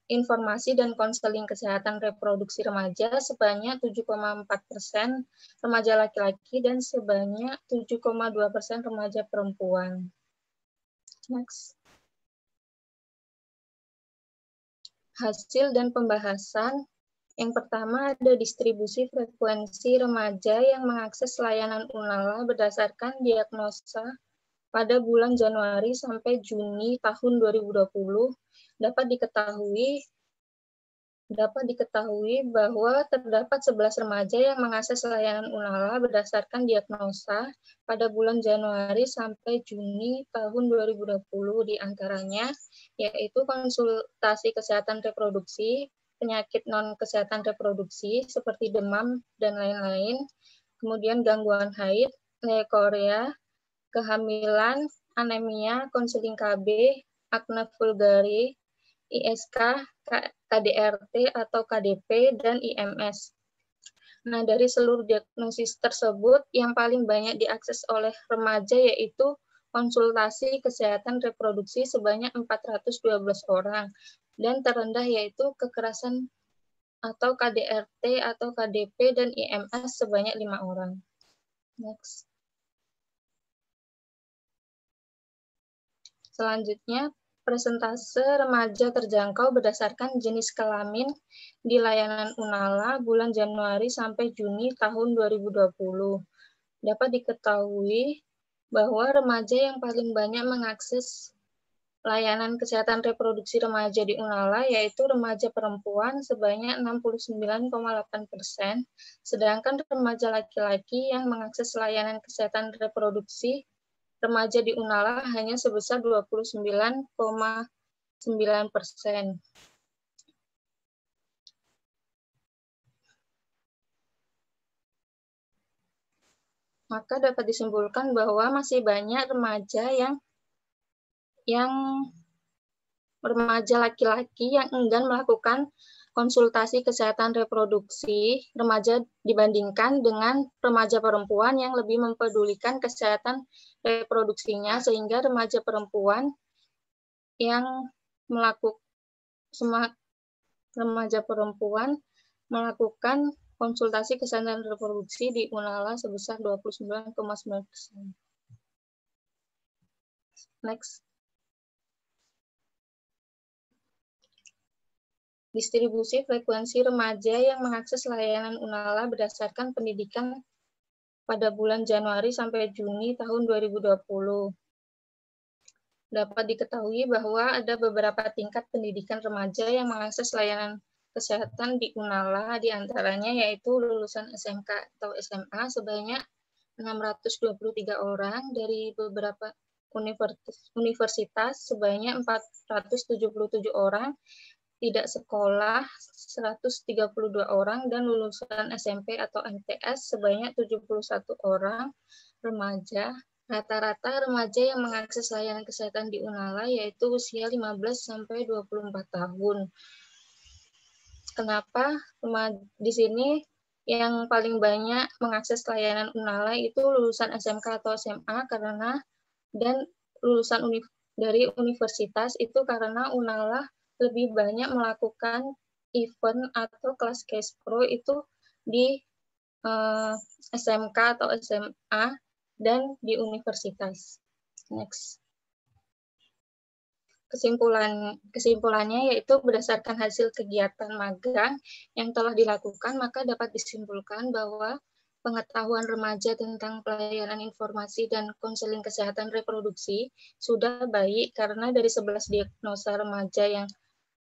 informasi dan konseling kesehatan reproduksi remaja sebanyak 7,4% remaja laki-laki dan sebanyak 7,2% remaja perempuan. Next. Hasil dan pembahasan. Yang pertama ada distribusi frekuensi remaja yang mengakses layanan Unala berdasarkan diagnosa pada bulan Januari sampai Juni tahun 2020 dapat diketahui bahwa terdapat 11 remaja yang mengakses layanan Unala berdasarkan diagnosa pada bulan Januari sampai Juni tahun 2020 diantaranya yaitu konsultasi kesehatan reproduksi, penyakit non-kesehatan reproduksi seperti demam dan lain-lain, kemudian gangguan haid, leukoria, kehamilan, anemia, konseling KB, akne vulgare, ISK, KDRT atau KDP, dan IMS. Nah, dari seluruh diagnosis tersebut, yang paling banyak diakses oleh remaja yaitu konsultasi kesehatan reproduksi sebanyak 412 orang, dan terendah yaitu kekerasan atau KDRT atau KDP dan IMS sebanyak 5 orang. Next. Selanjutnya, persentase remaja terjangkau berdasarkan jenis kelamin di layanan Unala bulan Januari sampai Juni tahun 2020. Dapat diketahui bahwa remaja yang paling banyak mengakses layanan kesehatan reproduksi remaja di Unala yaitu remaja perempuan sebanyak 69,8%, sedangkan remaja laki-laki yang mengakses layanan kesehatan reproduksi remaja di Unala hanya sebesar 29,9%. Maka dapat disimpulkan bahwa masih banyak remaja yang remaja laki-laki yang enggan melakukan konsultasi kesehatan reproduksi remaja dibandingkan dengan remaja perempuan yang lebih mempedulikan kesehatan reproduksinya, sehingga remaja perempuan yang melakukan konsultasi kesehatan reproduksi di Unala sebesar 29,9%. Next. Distribusi frekuensi remaja yang mengakses layanan Unala berdasarkan pendidikan pada bulan Januari sampai Juni tahun 2020. Dapat diketahui bahwa ada beberapa tingkat pendidikan remaja yang mengakses layanan kesehatan di Unala, diantaranya yaitu lulusan SMK atau SMA sebanyak 623 orang, dari beberapa universitas sebanyak 477 orang, tidak sekolah 132 orang, dan lulusan SMP atau MTS sebanyak 71 orang remaja. Rata-rata remaja yang mengakses layanan kesehatan di Unala yaitu usia 15 sampai 24 tahun. Kenapa di sini yang paling banyak mengakses layanan Unala itu lulusan SMK atau SMA dan lulusan dari universitas itu karena Unala lebih banyak melakukan event atau kelas case pro itu di SMK atau SMA dan di universitas. Next. Kesimpulannya yaitu berdasarkan hasil kegiatan magang yang telah dilakukan, maka dapat disimpulkan bahwa pengetahuan remaja tentang pelayanan informasi dan konseling kesehatan reproduksi sudah baik, karena dari 11 diagnosa remaja yang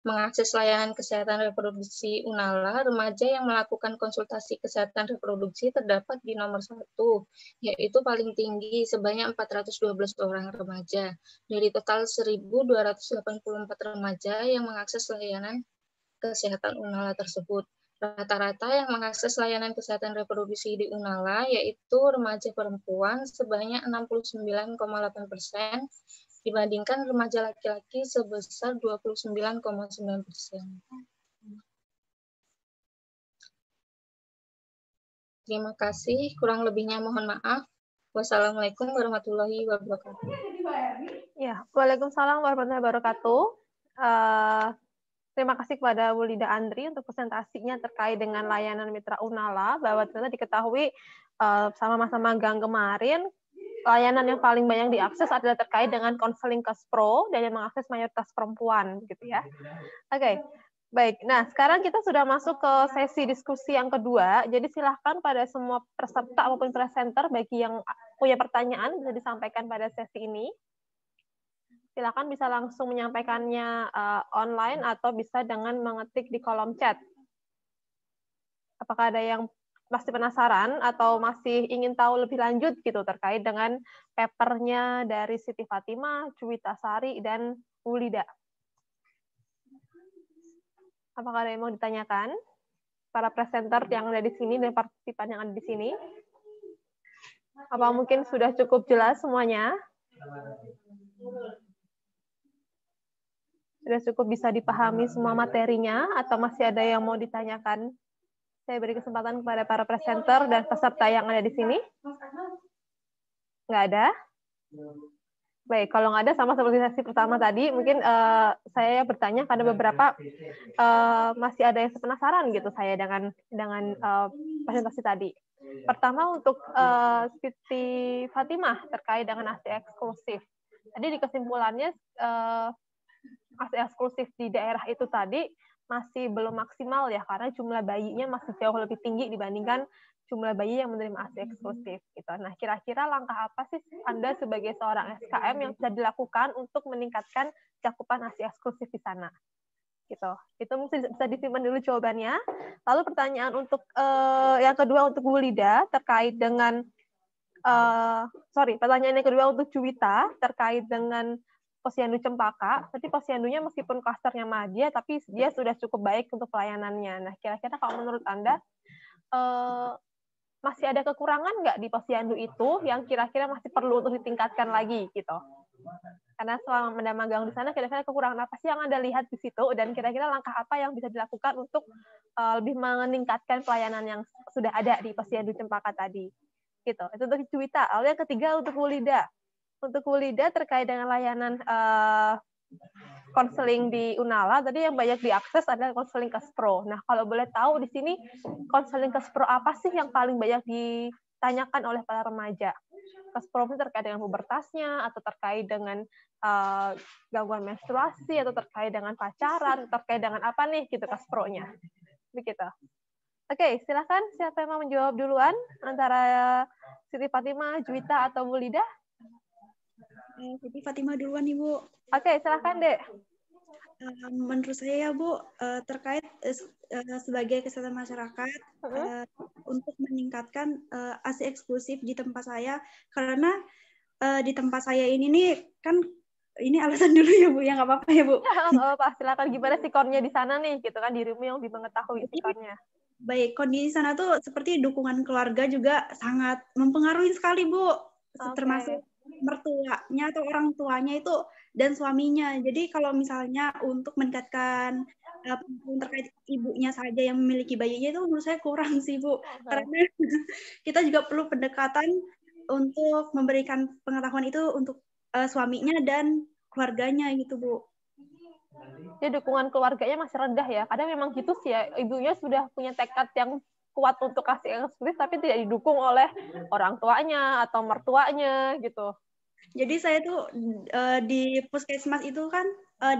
mengakses layanan kesehatan reproduksi Unala, remaja yang melakukan konsultasi kesehatan reproduksi terdapat di nomor 1, yaitu paling tinggi sebanyak 412 orang remaja. Dari total 1.284 remaja yang mengakses layanan kesehatan Unala tersebut. Rata-rata yang mengakses layanan kesehatan reproduksi di Unala yaitu remaja perempuan sebanyak 69,8%, dibandingkan remaja laki-laki sebesar 29,9%. Terima kasih, kurang lebihnya mohon maaf. Wassalamualaikum warahmatullahi wabarakatuh. Ya, waalaikumsalam warahmatullahi wabarakatuh. Terima kasih kepada Bu Lida Andri untuk presentasinya terkait dengan layanan Mitra Unala, bahwa ternyata diketahui sama masa magang kemarin, layanan yang paling banyak diakses adalah terkait dengan konseling Kaspro dan yang mengakses mayoritas perempuan, gitu ya. Oke, baik. Nah, sekarang kita sudah masuk ke sesi diskusi yang kedua. Jadi silahkan pada semua peserta maupun presenter, bagi yang punya pertanyaan bisa disampaikan pada sesi ini. Silakan bisa langsung menyampaikannya online atau bisa dengan mengetik di kolom chat. Apakah ada yang masih penasaran atau masih ingin tahu lebih lanjut gitu terkait dengan papernya dari Siti Fatimah, Cuwita Sari, dan Ulida? Apakah ada yang mau ditanyakan? Para presenter yang ada di sini dan partisipan yang ada di sini. Apa mungkin sudah cukup jelas semuanya? Sudah cukup bisa dipahami semua materinya atau masih ada yang mau ditanyakan? Saya beri kesempatan kepada para presenter dan peserta yang ada di sini. Nggak ada? Baik, kalau nggak ada, sama seperti sesi pertama tadi, mungkin saya bertanya karena beberapa masih ada yang penasaran gitu saya dengan presentasi tadi. Pertama untuk Siti Fatimah terkait dengan ASI eksklusif. Tadi di kesimpulannya ASI eksklusif di daerah itu tadi masih belum maksimal ya, karena jumlah bayinya masih jauh lebih tinggi dibandingkan jumlah bayi yang menerima ASI eksklusif gitu. Nah, kira-kira langkah apa sih Anda sebagai seorang SKM yang bisa dilakukan untuk meningkatkan cakupan ASI eksklusif di sana? Gitu. Itu mungkin bisa disimpan dulu jawabannya. Lalu pertanyaan untuk yang kedua untuk Bu Lida terkait dengan pertanyaan yang kedua untuk Cuwita terkait dengan Posyandu Cempaka. Nanti Posyandunya meskipun klasternya Madya, tapi dia sudah cukup baik untuk pelayanannya. Nah, kira-kira kalau menurut Anda masih ada kekurangan nggak di Posyandu itu yang kira-kira masih perlu untuk ditingkatkan lagi gitu? Karena selama Anda magang di sana, kira-kira kekurangan apa sih yang Anda lihat di situ, dan kira-kira langkah apa yang bisa dilakukan untuk lebih meningkatkan pelayanan yang sudah ada di Posyandu Cempaka tadi? Gitu. Itu untuk Cuwita. Lalu yang ketiga untuk Wulida. Untuk Wulida terkait dengan layanan konseling di Unala, tadi yang banyak diakses adalah konseling Kespro. Nah, kalau boleh tahu di sini konseling Kespro apa sih yang paling banyak ditanyakan oleh para remaja? Kespro ini terkait dengan pubertasnya, atau terkait dengan gangguan menstruasi, atau terkait dengan pacaran, terkait dengan apa nih gitu Kespro-nya. Begitu. Oke, silakan siapa yang mau menjawab duluan antara Siti Fatimah, Juwita, atau Bu Lidah? Siti Fatimah duluan, Ibu. Oke, silakan, Dek. Menurut saya ya Bu, terkait sebagai kesehatan masyarakat untuk meningkatkan ASI eksklusif di tempat saya, karena di tempat saya ini nih kan ini alasan dulu ya Bu, ya nggak apa-apa ya Bu. Pak, silakan gimana sikonnya di sana nih, gitu kan dirimu yang lebih mengetahui sikonnya. Baik, kondisi sana tuh seperti dukungan keluarga juga sangat mempengaruhi sekali Bu, termasuk mertuanya atau orang tuanya itu dan suaminya. Jadi kalau misalnya untuk meningkatkan terkait ibunya saja yang memiliki bayinya itu menurut saya kurang sih Bu, karena kita juga perlu pendekatan untuk memberikan pengetahuan itu untuk suaminya dan keluarganya gitu Bu. Jadi dukungan keluarganya masih rendah ya. Kadang memang gitu sih ya, ibunya sudah punya tekad yang kuat untuk kasih eksklusif, tapi tidak didukung oleh orang tuanya atau mertuanya gitu. Jadi saya tuh di puskesmas itu kan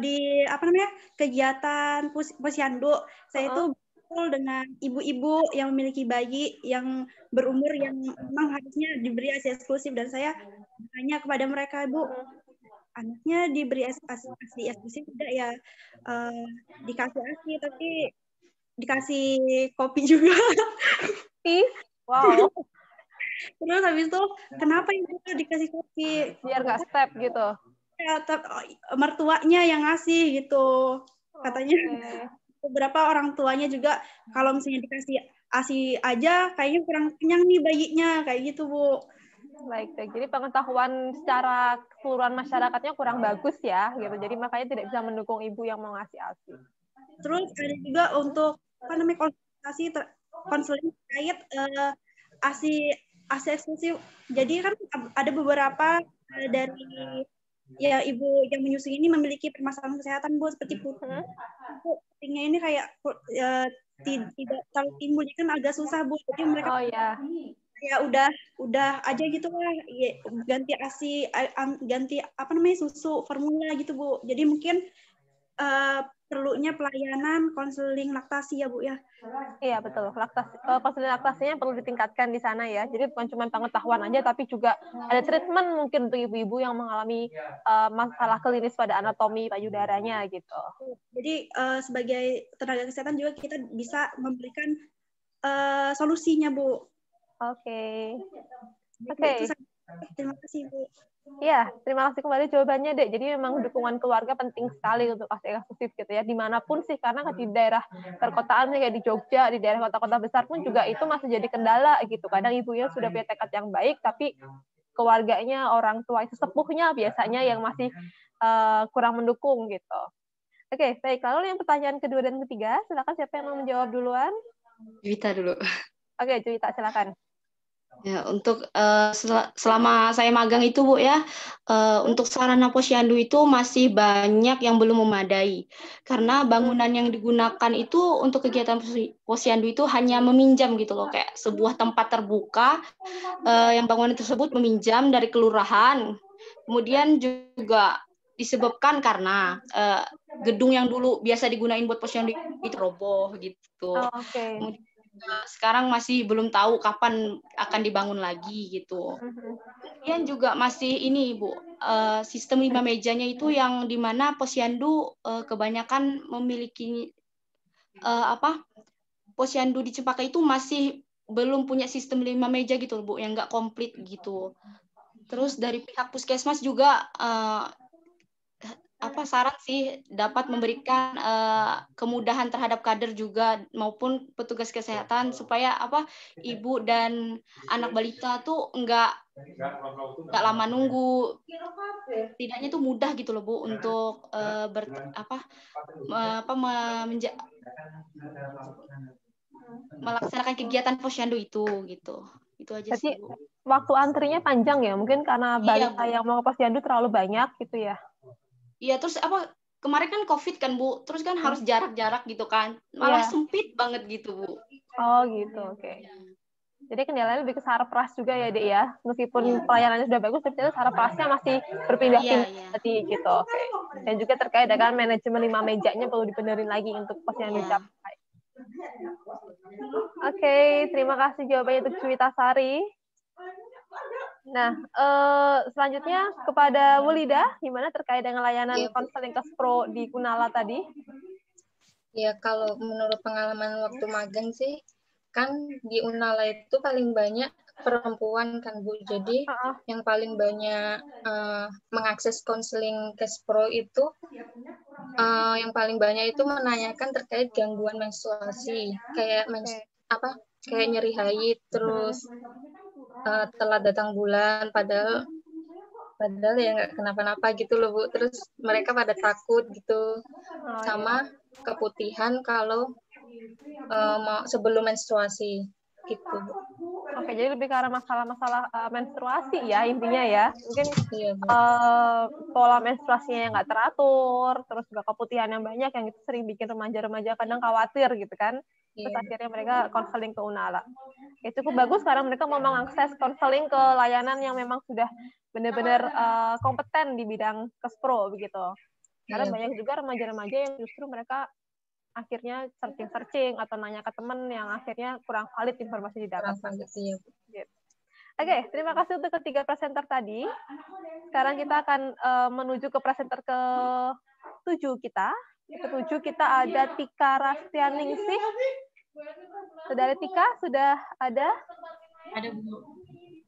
di apa namanya kegiatan posyandu, saya itu betul dengan ibu-ibu yang memiliki bayi yang berumur yang memang harusnya diberi ASI eksklusif, dan saya bertanya kepada mereka, Bu, anaknya diberi ASI eksklusif tidak ya? Dikasih ASI tapi dikasih kopi juga. Wow. Terus habis itu kenapa ibu dikasih kopi? Biar nggak step gitu. Ya, mertuanya yang ngasih gitu. Katanya beberapa orang tuanya juga kalau misalnya dikasih ASI aja kayaknya kurang kenyang nih bayinya, kayak gitu Bu. Baik, jadi pengetahuan secara keseluruhan masyarakatnya kurang bagus ya, gitu. Jadi makanya tidak bisa mendukung ibu yang mau ngasih ASI. Terus ada juga untuk apa namanya konseling terkait ASI eksklusif. Jadi kan ada beberapa dari ya ibu yang menyusui ini memiliki permasalahan kesehatan Bu, seperti putingnya ini kayak tidak terlalu timbul, jadi kan agak susah Bu. Jadi mereka ya udah aja gitu lah, ganti ASI, ganti apa namanya susu formula gitu Bu. Jadi mungkin perlunya pelayanan konseling laktasi ya Bu ya. Iya betul, konseling laktasinya perlu ditingkatkan di sana ya. Jadi bukan cuma pengetahuan aja, tapi juga ada treatment mungkin untuk ibu-ibu yang mengalami masalah klinis pada anatomi payudaranya gitu. Jadi sebagai tenaga kesehatan juga kita bisa memberikan solusinya Bu. Oke. Terima kasih Bu. Ya, terima kasih kembali jawabannya, Dek. Jadi memang dukungan keluarga penting sekali untuk ASI eksklusif gitu ya. Dimanapun sih, karena di daerah perkotaan kayak di Jogja, di daerah kota-kota besar pun juga itu masih jadi kendala gitu. Kadang ibunya sudah punya tekad yang baik, tapi keluarganya, orang tua sesepuhnya biasanya yang masih kurang mendukung gitu. Oke, baik. Lalu yang pertanyaan kedua dan ketiga, silakan siapa yang mau menjawab duluan? Juwita dulu. Oke, Juwita, silakan. Ya, untuk selama saya magang itu Bu ya, untuk sarana posyandu itu masih banyak yang belum memadai. Karena bangunan yang digunakan itu untuk kegiatan posyandu itu hanya meminjam gitu loh, kayak sebuah tempat terbuka yang bangunan tersebut meminjam dari kelurahan. Kemudian juga disebabkan karena gedung yang dulu biasa digunain buat posyandu itu roboh gitu. Kemudian sekarang masih belum tahu kapan akan dibangun lagi gitu. Kemudian juga masih ini Bu, sistem 5 mejanya itu yang dimana posyandu kebanyakan memiliki posyandu di Cempaka itu masih belum punya sistem 5 meja gitu Bu, yang nggak komplit gitu. Terus dari pihak puskesmas juga saran sih dapat memberikan kemudahan terhadap kader juga maupun petugas kesehatan supaya ibu dan anak balita tuh nggak lama nunggu, setidaknya tuh mudah gitu loh Bu untuk melaksanakan kegiatan posyandu itu gitu. Itu aja sih Bu. Waktu antrinya panjang ya, mungkin karena balita yang mau ke posyandu terlalu banyak gitu ya. Iya, terus kemarin kan COVID kan Bu, terus kan harus jarak-jarak gitu kan, malah sempit banget gitu Bu. Oh gitu, oke. Jadi kendalanya lebih ke sarpras juga ya Dek ya, meskipun pelayanannya sudah bagus, tapi sarprasnya masih berpindah-pindah tadi gitu. Oke. Dan juga terkait dengan manajemen 5 mejanya perlu dibenerin lagi untuk pas yang dicapai. Oke, terima kasih jawabannya untuk Cuitasari. Nah, selanjutnya kepada Wulida, gimana terkait dengan layanan konseling Kespro di Kunala tadi? Ya, kalau menurut pengalaman waktu magang sih, kan di Unala itu paling banyak perempuan kan Bu. Jadi yang paling banyak mengakses konseling Kespro itu, yang paling banyak itu menanyakan terkait gangguan menstruasi, kayak kayak nyeri haid, terus telat datang bulan, padahal ya nggak kenapa-napa gitu loh Bu. Terus mereka pada takut gitu, sama keputihan kalau sebelum menstruasi gitu Bu. Oke, jadi lebih ke arah masalah-masalah menstruasi ya intinya ya. Mungkin pola menstruasinya yang nggak teratur, terus juga keputihan yang banyak, yang itu sering bikin remaja-remaja kadang khawatir gitu kan. Terus akhirnya mereka konseling ke Unala. Ya, cukup bagus sekarang mereka mau mengakses konseling ke layanan yang memang sudah benar-benar kompeten di bidang Kespro begitu. Karena banyak juga remaja-remaja yang justru mereka akhirnya searching atau nanya ke teman yang akhirnya kurang valid informasi didapat. Oke, terima kasih untuk ketiga presenter tadi. Sekarang kita akan menuju ke presenter ke-7 kita. Ke-7 kita ada Tika Rastianingsih. Saudara Tika, sudah ada? Ada, Bu.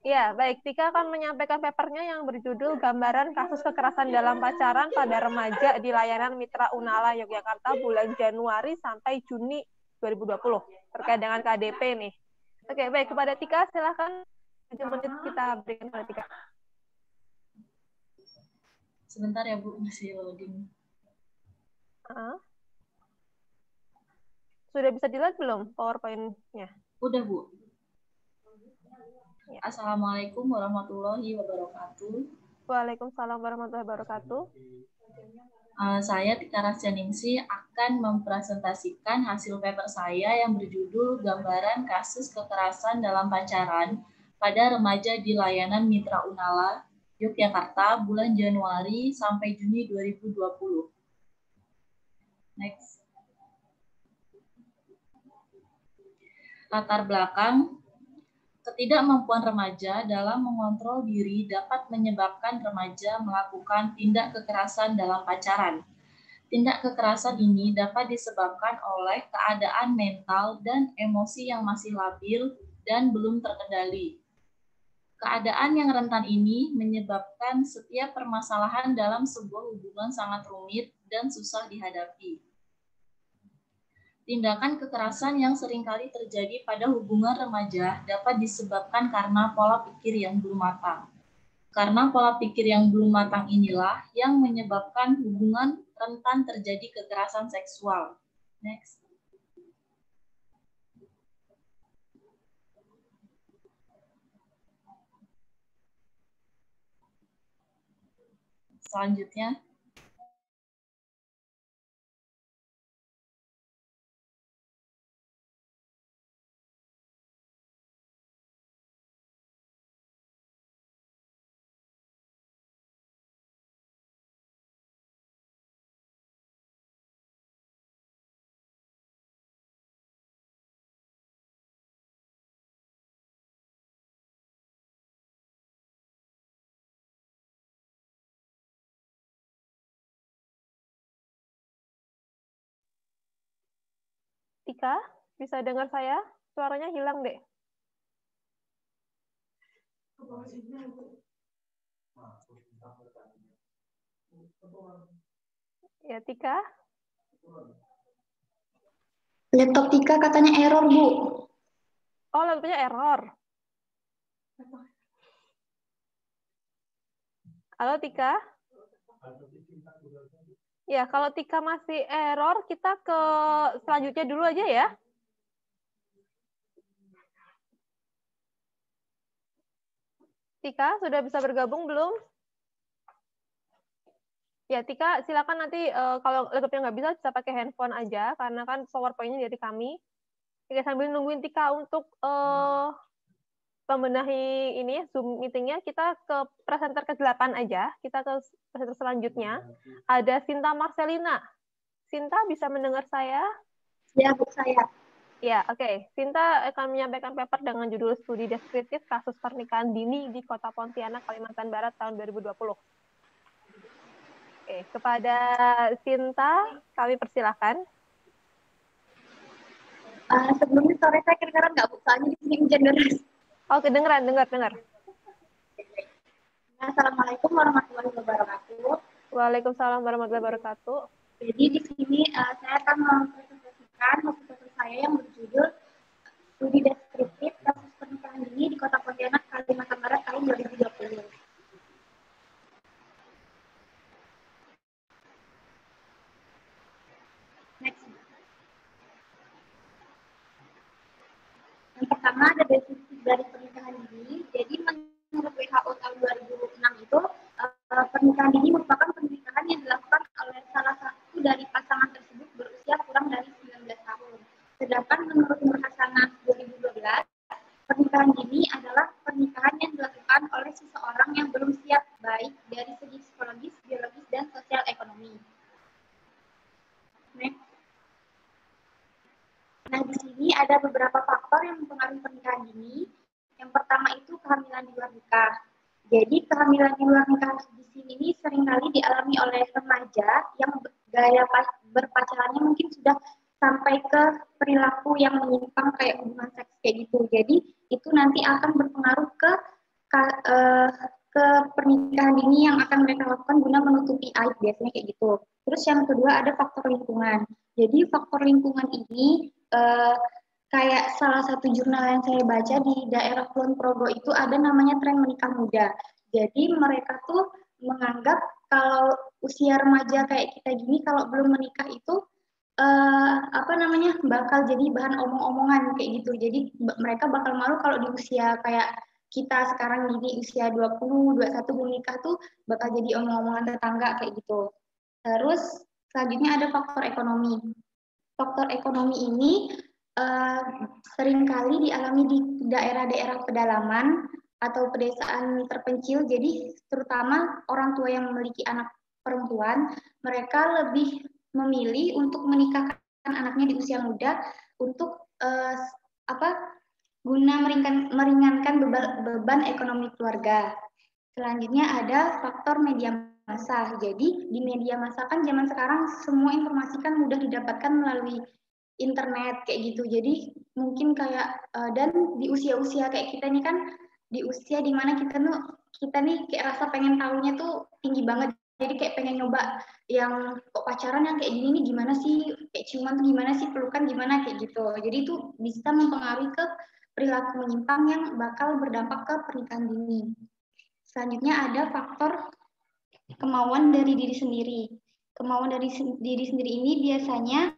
Ya, baik. Tika akan menyampaikan papernya yang berjudul Gambaran Kasus Kekerasan dalam Pacaran pada Remaja di Layanan Mitra Unala Yogyakarta bulan Januari sampai Juni 2020. Terkait dengan KDP nih. Oke, baik. Kepada Tika, silakan 7 menit kita berikan kepada Tika. Sebentar ya, Bu. Masih loading. Sudah bisa dilihat belum PowerPoint-nya? Udah, Bu. Assalamualaikum warahmatullahi wabarakatuh. Waalaikumsalam warahmatullahi wabarakatuh. Saya Tika Rastianingsih akan mempresentasikan hasil paper saya yang berjudul Gambaran Kasus Kekerasan dalam Pacaran pada Remaja di Layanan Mitra Unala Yogyakarta bulan Januari sampai Juni 2020. Next. Latar belakang. Ketidakmampuan remaja dalam mengontrol diri dapat menyebabkan remaja melakukan tindak kekerasan dalam pacaran. Tindak kekerasan ini dapat disebabkan oleh keadaan mental dan emosi yang masih labil dan belum terkendali. Keadaan yang rentan ini menyebabkan setiap permasalahan dalam sebuah hubungan sangat rumit dan susah dihadapi. Tindakan kekerasan yang seringkali terjadi pada hubungan remaja dapat disebabkan karena pola pikir yang belum matang. Karena pola pikir yang belum matang inilah yang menyebabkan hubungan rentan terjadi kekerasan seksual. Next. Selanjutnya. Tika, bisa dengar saya? Suaranya hilang deh. Ya, Tika. Laptop Tika katanya error, Bu. Oh, laptopnya error. Halo, Tika. Ya, kalau Tika masih error, kita ke selanjutnya dulu aja ya. Tika, sudah bisa bergabung belum? Ya, Tika, silakan nanti kalau laptopnya nggak bisa pakai handphone aja, karena kan PowerPoint-nya dari kami. Oke, sambil nungguin Tika untuk membenahi ini Zoom meeting-nya, kita ke presenter ke-8 aja. Kita ke presenter selanjutnya. Ada Sinta Marcelina. Sinta, bisa mendengar saya? Ya, Bu, saya. Ya, oke. Sinta akan menyampaikan paper dengan judul Studi Deskriptif Kasus Pernikahan Dini di Kota Pontianak, Kalimantan Barat tahun 2020. Oke, kepada Sinta, kami persilahkan. Sebelumnya sore saya kedengaran nggak, Bu? Soalnya di sini hujan deras. Oh, kedengeran, dengar. Assalamualaikum warahmatullahi wabarakatuh. Waalaikumsalam warahmatullahi wabarakatuh. Jadi di sini saya akan mempresentasikan hasil saya yang berjudul Studi Deskriptif Kasus Pernikahan Dini di Kota Pontianak, Kalimantan Barat tahun 2020. Next. Yang pertama ada deskripsi dari pernikahan dini. Jadi menurut WHO tahun 2006 itu pernikahan dini merupakan pernikahan yang dilakukan oleh salah satu dari pasangan tersebut berusia kurang dari 19 tahun. Sedangkan menurut Nur Hasanah 2012, pernikahan dini adalah pernikahan yang dilakukan oleh seseorang yang belum siap baik dari segi psikologis, biologis, dan sosial ekonomi. Next. Nah, di sini ada beberapa faktor yang mempengaruhi pernikahan dini. Yang pertama itu kehamilan di luar nikah. Jadi kehamilan di luar nikah di sini ini seringkali dialami oleh remaja yang gaya berpacarannya mungkin sudah sampai ke perilaku yang menyimpang kayak hubungan seks kayak gitu. Jadi itu nanti akan berpengaruh ke pernikahan dini yang akan mereka lakukan guna menutupi aib, biasanya kayak gitu. Terus yang kedua ada faktor lingkungan. Jadi faktor lingkungan ini kayak salah satu jurnal yang saya baca di daerah Kulon Progo itu ada namanya tren menikah muda. Jadi mereka tuh menganggap kalau usia remaja kayak kita gini kalau belum menikah itu bakal jadi bahan omong-omongan kayak gitu. Jadi mereka bakal malu kalau di usia kayak kita sekarang gini usia 20, 21 belum nikah tuh bakal jadi omong-omongan tetangga kayak gitu. Terus selanjutnya ada faktor ekonomi. Faktor ekonomi ini seringkali dialami di daerah-daerah pedalaman atau pedesaan terpencil. Jadi terutama orang tua yang memiliki anak perempuan, mereka lebih memilih untuk menikahkan anaknya di usia muda untuk guna meringankan beban ekonomi keluarga. Selanjutnya ada faktor media massa. Jadi di media massa kan zaman sekarang semua informasi kan mudah didapatkan melalui internet kayak gitu. Jadi mungkin kayak dan di usia-usia kayak kita nih kan di usia dimana kita nih kayak rasa pengen tahunya tuh tinggi banget. Jadi kayak pengen nyoba yang kok pacaran yang kayak gini nih gimana sih, kayak ciuman tuh gimana sih, pelukan gimana kayak gitu. Jadi itu bisa mempengaruhi ke perilaku menyimpang yang bakal berdampak ke pernikahan dini. Selanjutnya ada faktor kemauan dari diri sendiri. Kemauan dari diri sendiri ini biasanya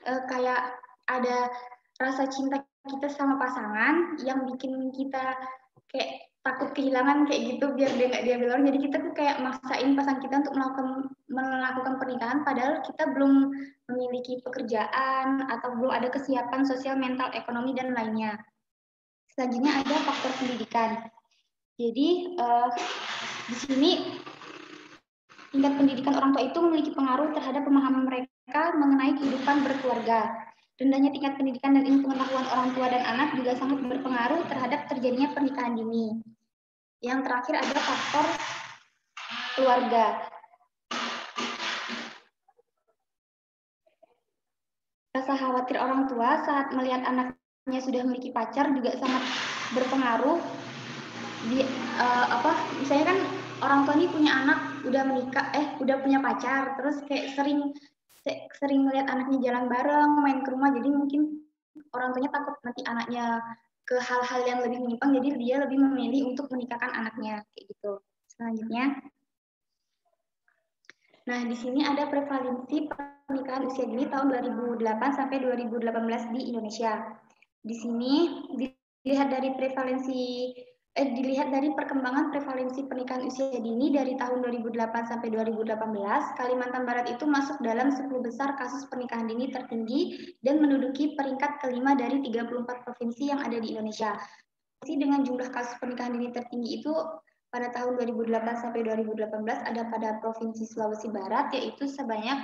kayak ada rasa cinta kita sama pasangan yang bikin kita kayak takut kehilangan kayak gitu biar dia nggak diambil orang. Jadi kita tuh kayak maksain pasangan kita untuk melakukan pernikahan padahal kita belum memiliki pekerjaan atau belum ada kesiapan sosial, mental, ekonomi, dan lainnya. Selanjutnya ada faktor pendidikan. Jadi di sini tingkat pendidikan orang tua itu memiliki pengaruh terhadap pemahaman mereka mengenai kehidupan berkeluarga. Rendahnya tingkat pendidikan dan ilmu pengetahuan orang tua dan anak juga sangat berpengaruh terhadap terjadinya pernikahan dini. Yang terakhir ada faktor keluarga. Rasa khawatir orang tua saat melihat anaknya sudah memiliki pacar juga sangat berpengaruh. Misalnya kan orang tua ini punya anak udah menikah, udah punya pacar, terus kayak sering melihat anaknya jalan bareng, main ke rumah, jadi mungkin orang tuanya takut nanti anaknya ke hal-hal yang lebih menyimpang, jadi dia lebih memilih untuk menikahkan anaknya kayak gitu. Selanjutnya, nah di sini ada prevalensi pernikahan usia dini tahun 2008 sampai 2018 di Indonesia. Di sini dilihat dari prevalensi dilihat dari perkembangan prevalensi pernikahan usia dini dari tahun 2008 sampai 2018, Kalimantan Barat itu masuk dalam 10 besar kasus pernikahan dini tertinggi dan menduduki peringkat kelima dari 34 provinsi yang ada di Indonesia. Dengan jumlah kasus pernikahan dini tertinggi itu pada tahun 2008 sampai 2018 ada pada Provinsi Sulawesi Barat, yaitu sebanyak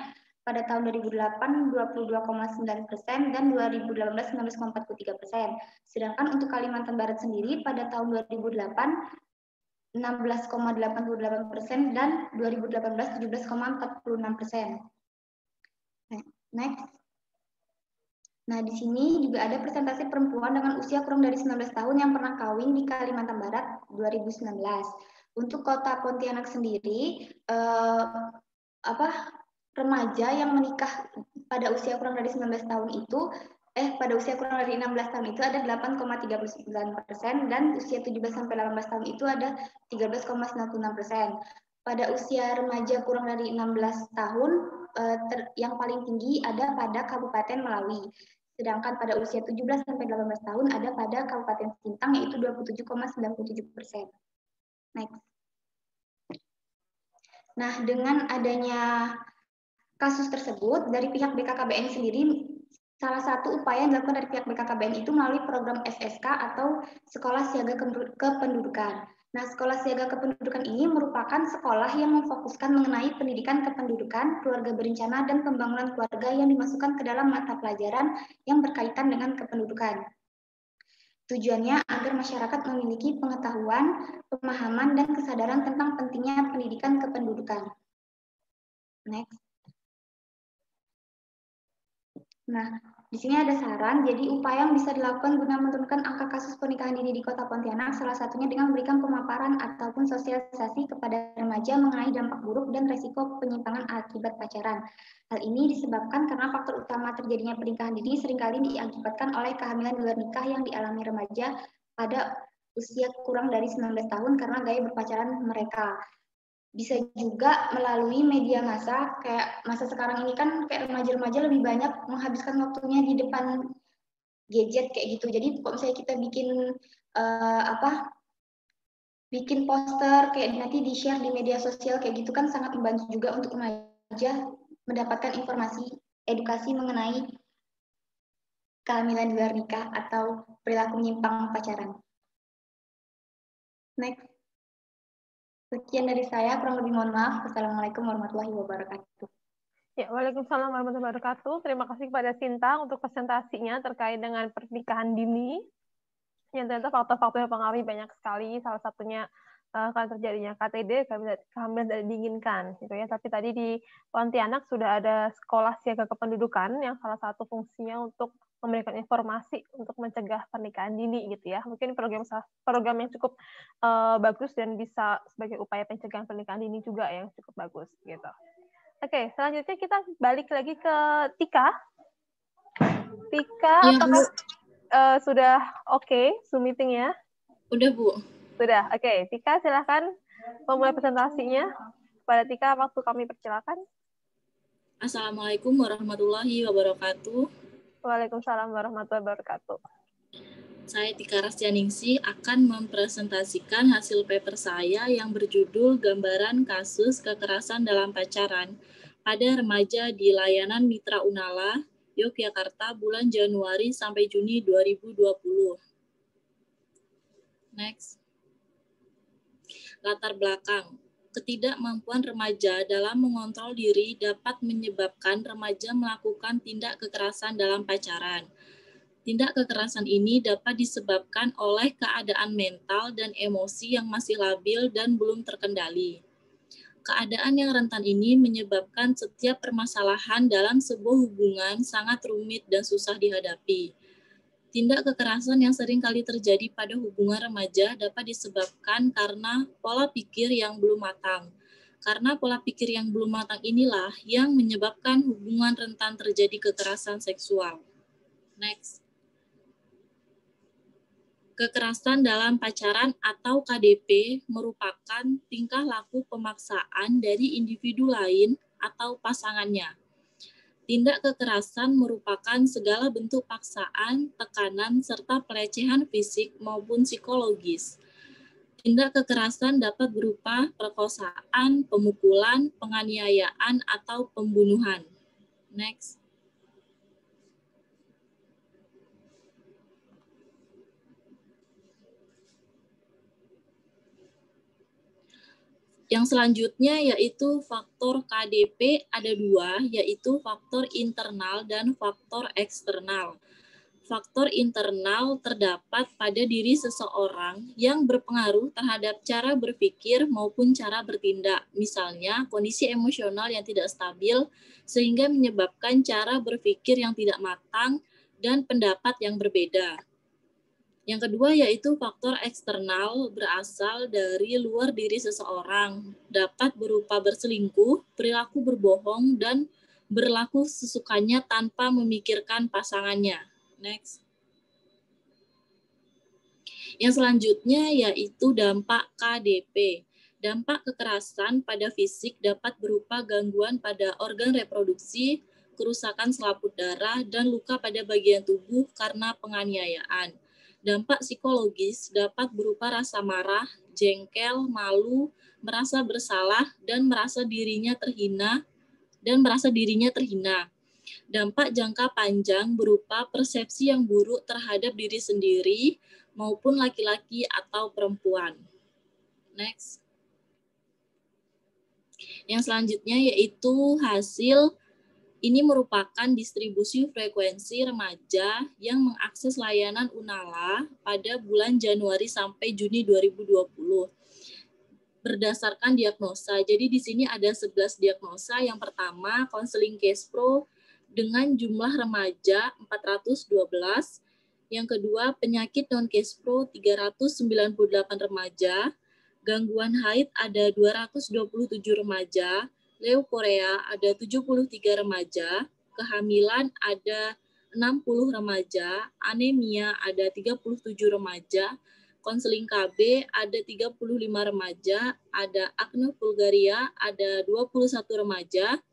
pada tahun 2008 22,9% dan 2018 19,43%. Sedangkan untuk Kalimantan Barat sendiri pada tahun 2008 16,88% dan 2018 17,46%. Next. Nah, di sini juga ada presentasi perempuan dengan usia kurang dari 19 tahun yang pernah kawin di Kalimantan Barat 2019. Untuk Kota Pontianak sendiri, remaja yang menikah pada usia kurang dari 19 tahun itu, pada usia kurang dari 16 tahun itu ada 8,39% dan usia 17 sampai 18 tahun itu ada 13,96%. Pada usia remaja kurang dari 16 tahun, yang paling tinggi ada pada Kabupaten Melawi. Sedangkan pada usia 17 sampai 18 tahun ada pada Kabupaten Sintang yaitu 27,97%. Next. Nah, dengan adanya kasus tersebut dari pihak BKKBN sendiri, salah satu upaya yang dilakukan dari pihak BKKBN itu melalui program SSK atau Sekolah Siaga Kependudukan. Nah, Sekolah Siaga Kependudukan ini merupakan sekolah yang memfokuskan mengenai pendidikan kependudukan, keluarga berencana, dan pembangunan keluarga yang dimasukkan ke dalam mata pelajaran yang berkaitan dengan kependudukan. Tujuannya agar masyarakat memiliki pengetahuan, pemahaman, dan kesadaran tentang pentingnya pendidikan kependudukan. Next. Nah, di sini ada saran, jadi upaya yang bisa dilakukan guna menurunkan angka kasus pernikahan dini di Kota Pontianak, salah satunya dengan memberikan pemaparan ataupun sosialisasi kepada remaja mengenai dampak buruk dan resiko penyimpangan akibat pacaran. Hal ini disebabkan karena faktor utama terjadinya pernikahan dini seringkali diakibatkan oleh kehamilan di luar nikah yang dialami remaja pada usia kurang dari 19 tahun karena gaya berpacaran mereka. Bisa juga melalui media massa, kayak masa sekarang ini kan kayak remaja-remaja lebih banyak menghabiskan waktunya di depan gadget kayak gitu. Jadi kalau misalnya kita bikin poster kayak nanti di-share di media sosial kayak gitu kan sangat membantu juga untuk remaja mendapatkan informasi edukasi mengenai kehamilan di luar nikah atau perilaku menyimpang pacaran. Next. Sekian dari saya, kurang lebih mohon maaf. Wassalamualaikum warahmatullahi wabarakatuh. Ya, waalaikumsalam warahmatullahi wabarakatuh. Terima kasih kepada Sinta untuk presentasinya terkait dengan pernikahan dini. Yang ternyata faktor-faktor yang mempengaruhi banyak sekali. Salah satunya karena terjadinya KTD, kehamilan tidak diinginkan, gitu ya. Tapi tadi di Pontianak sudah ada Sekolah Siaga Kependudukan yang salah satu fungsinya untuk memberikan informasi untuk mencegah pernikahan dini, gitu ya. Mungkin program yang cukup bagus dan bisa sebagai upaya pencegahan pernikahan dini juga yang cukup bagus, gitu. Oke, selanjutnya kita balik lagi ke Tika. Tika, ya, apakah sudah oke Zoom meeting-nya? Udah, Bu. Sudah, oke. Tika, silahkan memulai presentasinya. Pada Tika, waktu kami persilakan. Assalamualaikum warahmatullahi wabarakatuh. Waalaikumsalam warahmatullahi wabarakatuh. Saya Tika Rasjaningsi akan mempresentasikan hasil paper saya yang berjudul Gambaran Kasus Kekerasan dalam Pacaran pada Remaja di Layanan Mitra Unala, Yogyakarta bulan Januari sampai Juni 2020. Next. Latar belakang. Ketidakmampuan remaja dalam mengontrol diri dapat menyebabkan remaja melakukan tindak kekerasan dalam pacaran. Tindak kekerasan ini dapat disebabkan oleh keadaan mental dan emosi yang masih labil dan belum terkendali. Keadaan yang rentan ini menyebabkan setiap permasalahan dalam sebuah hubungan sangat rumit dan susah dihadapi. Tindak kekerasan yang sering kali terjadi pada hubungan remaja dapat disebabkan karena pola pikir yang belum matang. Karena pola pikir yang belum matang inilah yang menyebabkan hubungan rentan terjadi kekerasan seksual. Next. Kekerasan dalam pacaran atau KDP merupakan tingkah laku pemaksaan dari individu lain atau pasangannya. Tindak kekerasan merupakan segala bentuk paksaan, tekanan, serta pelecehan fisik maupun psikologis. Tindak kekerasan dapat berupa perkosaan, pemukulan, penganiayaan, atau pembunuhan. Next. Yang selanjutnya yaitu faktor KDP ada dua, yaitu faktor internal dan faktor eksternal. Faktor internal terdapat pada diri seseorang yang berpengaruh terhadap cara berpikir maupun cara bertindak. Misalnya, kondisi emosional yang tidak stabil sehingga menyebabkan cara berpikir yang tidak matang dan pendapat yang berbeda. Yang kedua yaitu faktor eksternal berasal dari luar diri seseorang, dapat berupa berselingkuh, perilaku berbohong, dan berlaku sesukanya tanpa memikirkan pasangannya. Next. Yang selanjutnya yaitu dampak KDP. Dampak kekerasan pada fisik dapat berupa gangguan pada organ reproduksi, kerusakan selaput darah, dan luka pada bagian tubuh karena penganiayaan. Dampak psikologis dapat berupa rasa marah, jengkel, malu, merasa bersalah, dan merasa dirinya terhina. Dampak jangka panjang berupa persepsi yang buruk terhadap diri sendiri maupun laki-laki atau perempuan. Next. Yang selanjutnya yaitu hasil. Ini merupakan distribusi frekuensi remaja yang mengakses layanan Unala pada bulan Januari sampai Juni 2020 berdasarkan diagnosa. Jadi di sini ada 11 diagnosa. Yang pertama, konseling Kespro dengan jumlah remaja 412. Yang kedua, penyakit non-Kespro 398 remaja. Gangguan haid ada 227 remaja. Leukorea ada 73 remaja, kehamilan ada 60 remaja, anemia ada 37 remaja, konseling KB ada 35 remaja, ada akne vulgaria ada 21 remaja,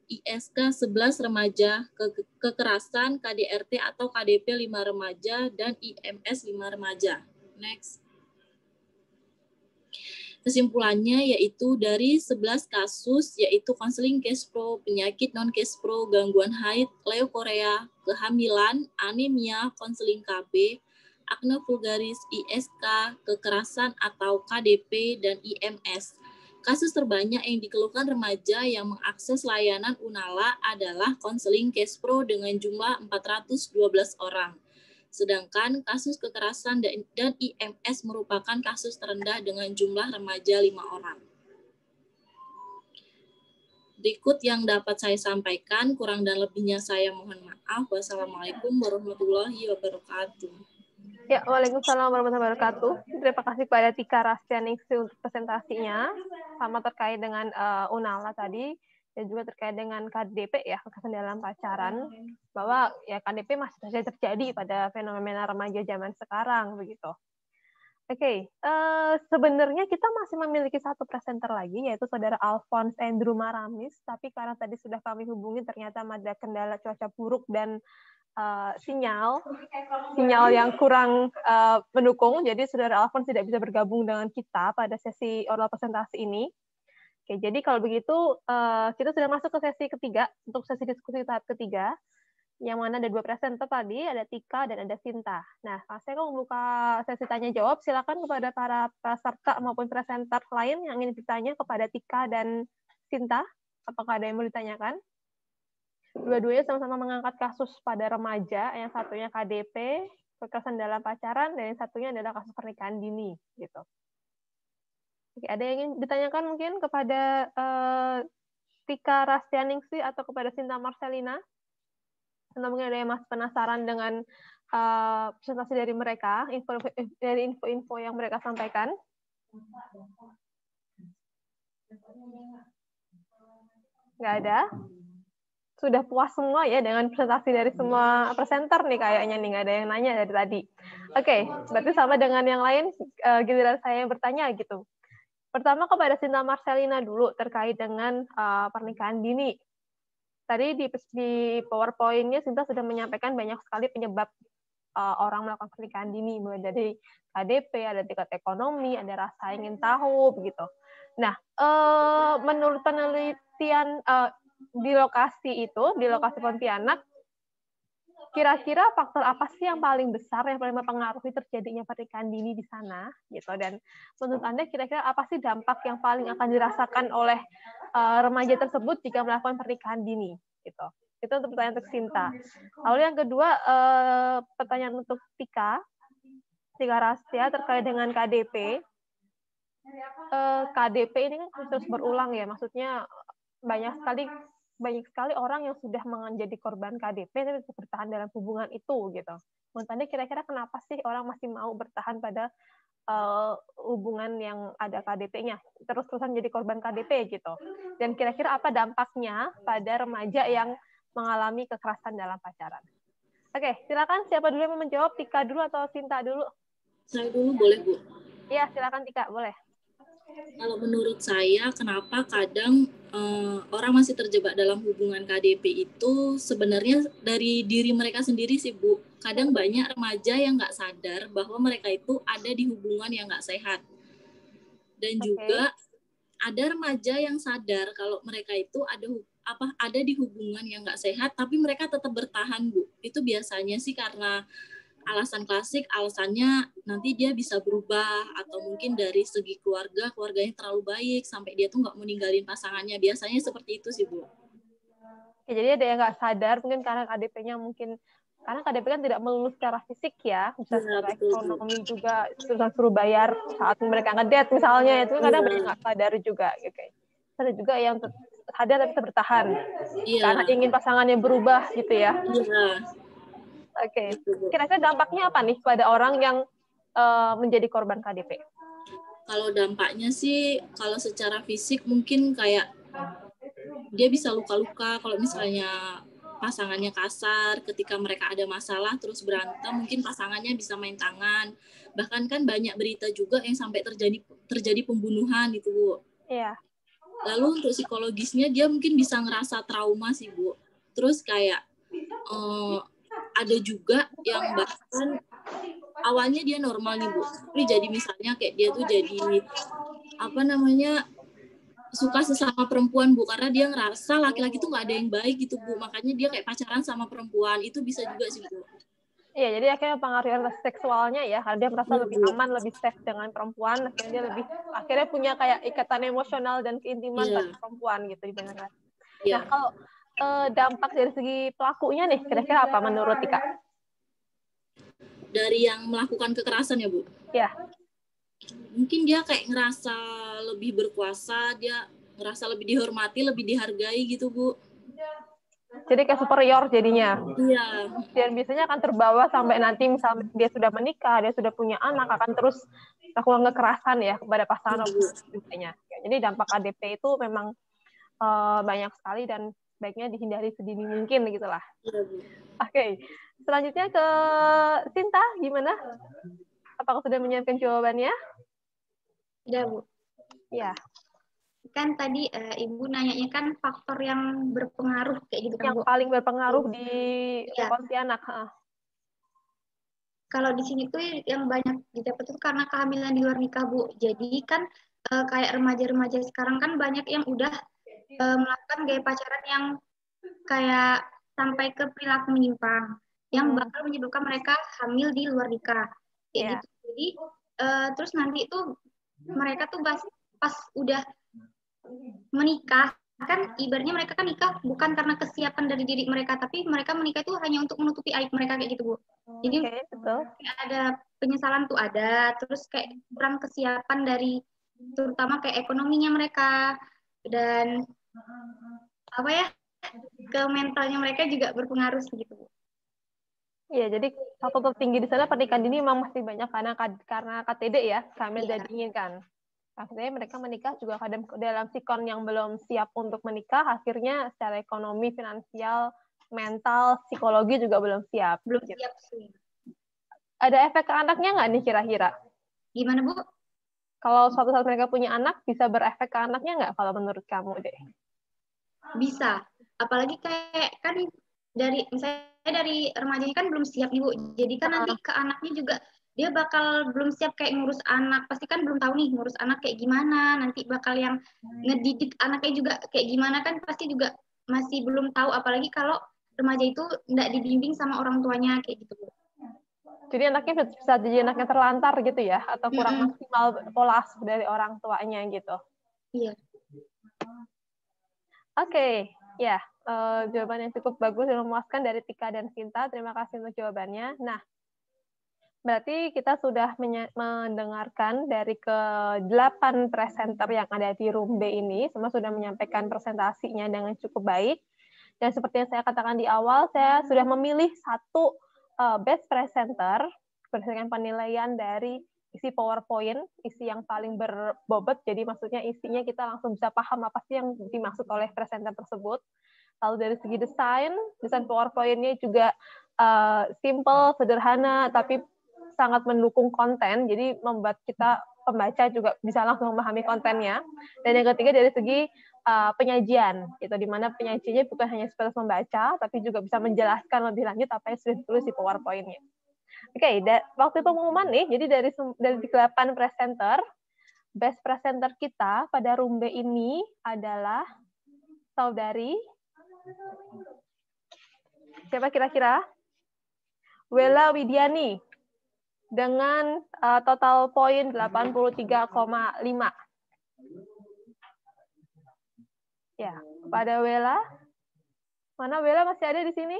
ISK 11 remaja, kekerasan, KDRT atau KDP 5 remaja, dan IMS 5 remaja. Next. Kesimpulannya yaitu dari 11 kasus yaitu konseling Kespro, penyakit non-Kespro, gangguan haid, leukorea, kehamilan, anemia, konseling KB, akne vulgaris, ISK, kekerasan atau KDP, dan IMS. Kasus terbanyak yang dikeluhkan remaja yang mengakses layanan Unala adalah konseling Kespro dengan jumlah 412 orang. Sedangkan kasus kekerasan dan IMS merupakan kasus terendah dengan jumlah remaja 5 orang. Berikut yang dapat saya sampaikan, kurang dan lebihnya saya mohon maaf. Wassalamualaikum warahmatullahi wabarakatuh. Ya, waalaikumsalam warahmatullahi wabarakatuh. Terima kasih kepada Tika Rastianingsih untuk presentasinya, sama terkait dengan Unala tadi, dan juga terkait dengan KDP ya, kekerasan dalam pacaran, bahwa ya KDP masih saja terjadi pada fenomena remaja zaman sekarang begitu. Oke, sebenarnya kita masih memiliki satu presenter lagi, yaitu saudara Alphonse Andrew Maramis, tapi karena tadi sudah kami hubungi ternyata ada kendala cuaca buruk dan sinyal yang kurang mendukung, jadi saudara Alphonse tidak bisa bergabung dengan kita pada sesi oral presentasi ini. Oke, jadi kalau begitu kita sudah masuk ke sesi ketiga, untuk sesi diskusi tahap ketiga, yang mana ada 2 presenter tadi, ada Tika dan ada Sinta. Nah, saya mau membuka sesi tanya-jawab, silakan kepada para peserta maupun presenter lain yang ingin ditanya kepada Tika dan Sinta, apakah ada yang mau ditanyakan? Dua-duanya sama-sama mengangkat kasus pada remaja, yang satunya KDP, kekerasan dalam pacaran, dan yang satunya adalah kasus pernikahan dini, gitu. Oke, ada yang ingin ditanyakan mungkin kepada Tika Rastianingsih atau kepada Sinta Marcelina? Atau mungkin ada yang masih penasaran dengan presentasi dari mereka, info-info yang mereka sampaikan? Nggak ada? Sudah puas semua ya dengan presentasi dari semua presenter nih kayaknya nih, nggak ada yang nanya dari tadi. Oke, berarti sama dengan yang lain, giliran saya yang bertanya gitu. Pertama kepada Sinta Marcelina dulu terkait dengan pernikahan dini. Tadi di PowerPoint-nya Sinta sudah menyampaikan banyak sekali penyebab orang melakukan pernikahan dini, mulai dari KDP, ada tingkat ekonomi, ada rasa ingin tahu, begitu. Nah, menurut penelitian di lokasi Pontianak, kira-kira faktor apa sih yang paling besar yang paling mempengaruhi terjadinya pernikahan dini di sana, gitu? Dan menurut Anda kira-kira apa sih dampak yang paling akan dirasakan oleh remaja tersebut jika melakukan pernikahan dini, gitu? Itu untuk pertanyaan untuk Sinta. Lalu yang kedua, pertanyaan untuk Tika Rastia terkait dengan KDP. KDP ini kan terus berulang ya, maksudnya banyak sekali orang yang sudah menjadi korban KDP tapi bertahan dalam hubungan itu, gitu. Menurut Anda kira-kira kenapa sih orang masih mau bertahan pada hubungan yang ada KDP-nya, terus-terusan jadi korban KDP, gitu. Dan kira-kira apa dampaknya pada remaja yang mengalami kekerasan dalam pacaran? Oke, silakan siapa dulu yang mau menjawab, Tika dulu atau Sinta dulu? Saya dulu boleh, Bu? Iya, silakan Tika, boleh. Kalau menurut saya, kenapa kadang orang masih terjebak dalam hubungan KDP itu sebenarnya dari diri mereka sendiri sih, Bu. Kadang banyak remaja yang nggak sadar bahwa mereka itu ada di hubungan yang nggak sehat. Dan juga ada remaja yang sadar kalau mereka itu ada di hubungan yang nggak sehat, tapi mereka tetap bertahan, Bu. Itu biasanya sih karena alasan klasik, alasannya nanti dia bisa berubah, atau mungkin dari segi keluarganya terlalu baik sampai dia tuh nggak mau ninggalin pasangannya. Biasanya seperti itu sih, Bu. Ya, jadi ada yang nggak sadar mungkin karena KDP-nya karena KDP kan tidak melulu secara fisik ya, bisa secara ekonomi juga, susah suruh bayar saat mereka ngedate misalnya, itu kadang banyak nggak sadar juga. Ada juga yang sadar tapi tetap bertahan karena ingin pasangannya berubah, gitu ya. Oke. Kira-kira dampaknya apa nih pada orang yang menjadi korban KDP? Kalau dampaknya sih, kalau secara fisik mungkin kayak dia bisa luka-luka kalau misalnya pasangannya kasar, ketika mereka ada masalah terus berantem, mungkin pasangannya bisa main tangan. Bahkan kan banyak berita juga yang sampai terjadi pembunuhan gitu, Bu. Iya. Lalu untuk psikologisnya dia mungkin bisa ngerasa trauma sih, Bu. Terus kayak ada juga yang bahkan awalnya dia normal nih, Bu. Tapi jadi misalnya kayak dia tuh jadi suka sesama perempuan, Bu, karena dia ngerasa laki-laki tuh nggak ada yang baik gitu, Bu. Makanya dia kayak pacaran sama perempuan. Itu bisa juga sih, Bu. Iya, jadi akhirnya mempengaruhi rasa seksualnya ya, karena dia merasa lebih aman, lebih safe dengan perempuan, akhirnya dia punya kayak ikatan emosional dan keintiman pada perempuan gitu dibandingkan. Nah, kalau dampak dari segi pelakunya nih, kira-kira apa menurut Tika? Dari yang melakukan kekerasan ya, Bu? Ya. Mungkin dia kayak ngerasa lebih berkuasa, dia ngerasa lebih dihormati, lebih dihargai gitu, Bu. Jadi kayak superior jadinya. Iya. Dan biasanya akan terbawa sampai nanti misalnya dia sudah menikah, dia sudah punya anak, akan terus lakukan kekerasan ya kepada pasangan biasanya. Jadi dampak KDP itu memang banyak sekali dan baiknya dihindari sedini mungkin gitulah. Oke. Selanjutnya ke Sinta, gimana? Apakah sudah menyiapkan jawabannya? Sudah, Bu. Ya. Kan tadi Ibu nanyanya kan faktor yang berpengaruh kayak gitu kan, yang Bu? Paling berpengaruh di Pontianak. Kalau di sini tuh yang banyak didapat itu karena kehamilan di luar nikah, Bu. Jadi kan kayak remaja-remaja sekarang kan banyak yang udah melakukan gaya pacaran yang kayak sampai ke perilaku menyimpang yang bakal menyebabkan mereka hamil di luar nikah kayak gitu. Jadi terus nanti itu mereka tuh pas udah menikah kan ibaratnya mereka kan nikah bukan karena kesiapan dari diri mereka, tapi mereka menikah itu hanya untuk menutupi aib mereka kayak gitu, Bu. Jadi betul. Ada penyesalan tuh ada, terus kayak kurang kesiapan dari terutama kayak ekonominya mereka dan ke mentalnya mereka juga berpengaruh gitu, Bu. Iya, jadi faktor tertinggi di sana pernikahan dini memang masih banyak karena KTD ya, hamil dan diinginkan. Akhirnya mereka menikah juga kadang dalam sikon yang belum siap untuk menikah, akhirnya secara ekonomi, finansial, mental, psikologi juga belum siap. Belum siap sih. Ada efek ke anaknya nggak nih kira-kira? Gimana, Bu? Kalau suatu saat mereka punya anak, bisa berefek ke anaknya nggak kalau menurut kamu deh? Bisa. Apalagi kayak kan misalnya dari remajanya kan belum siap Ibu. Jadi kan nanti ke anaknya juga dia bakal belum siap kayak ngurus anak. Pasti kan belum tahu nih ngurus anak kayak gimana. Nanti bakal yang ngedidik anaknya juga kayak gimana kan pasti juga masih belum tahu. Apalagi kalau remaja itu nggak dibimbing sama orang tuanya kayak gitu Bu. Jadi anaknya bisa jadi anaknya terlantar gitu ya, atau kurang maksimal pola asuh dari orang tuanya gitu. Iya. Oke, ya, jawaban yang cukup bagus dan memuaskan dari Tika dan Sinta. Terima kasih untuk jawabannya. Nah, berarti kita sudah mendengarkan dari ke-8 presenter yang ada di room B ini, semua sudah menyampaikan presentasinya dengan cukup baik. Dan seperti yang saya katakan di awal, saya sudah memilih satu best presenter berdasarkan penilaian dari isi PowerPoint, isi yang paling berbobot, jadi maksudnya isinya kita langsung bisa paham apa sih yang dimaksud oleh presenter tersebut. Lalu dari segi desain PowerPoint-nya juga simple, sederhana, tapi sangat mendukung konten, jadi membuat kita pembaca juga bisa langsung memahami kontennya. Dan yang ketiga dari segi penyajian, gitu, di mana penyajiannya bukan hanya sebatas membaca, tapi juga bisa menjelaskan lebih lanjut apa yang sudah ditulis di PowerPoint-nya. Oke, waktu pengumuman nih, jadi dari 8 presenter, best presenter kita pada room B ini adalah saudari, siapa kira-kira? Wela Widiani, dengan total poin 83,5. Ya, pada Wela. Mana Wela, masih ada di sini?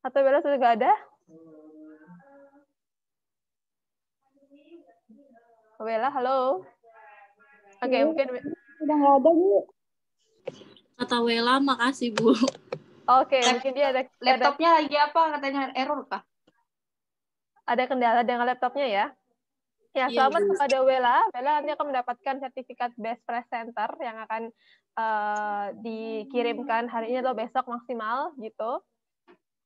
Atau Wela sudah nggak ada? Wela, halo. Oke, mungkin udah nggak ada, Bu. Kata Wela, makasih Bu. Oke, mungkin dia ada laptopnya lagi apa katanya error kah? Ada kendala dengan laptopnya ya. Ya, selamat kepada Wela. Wela nanti akan mendapatkan sertifikat Best Presenter yang akan dikirimkan hari ini atau besok maksimal gitu.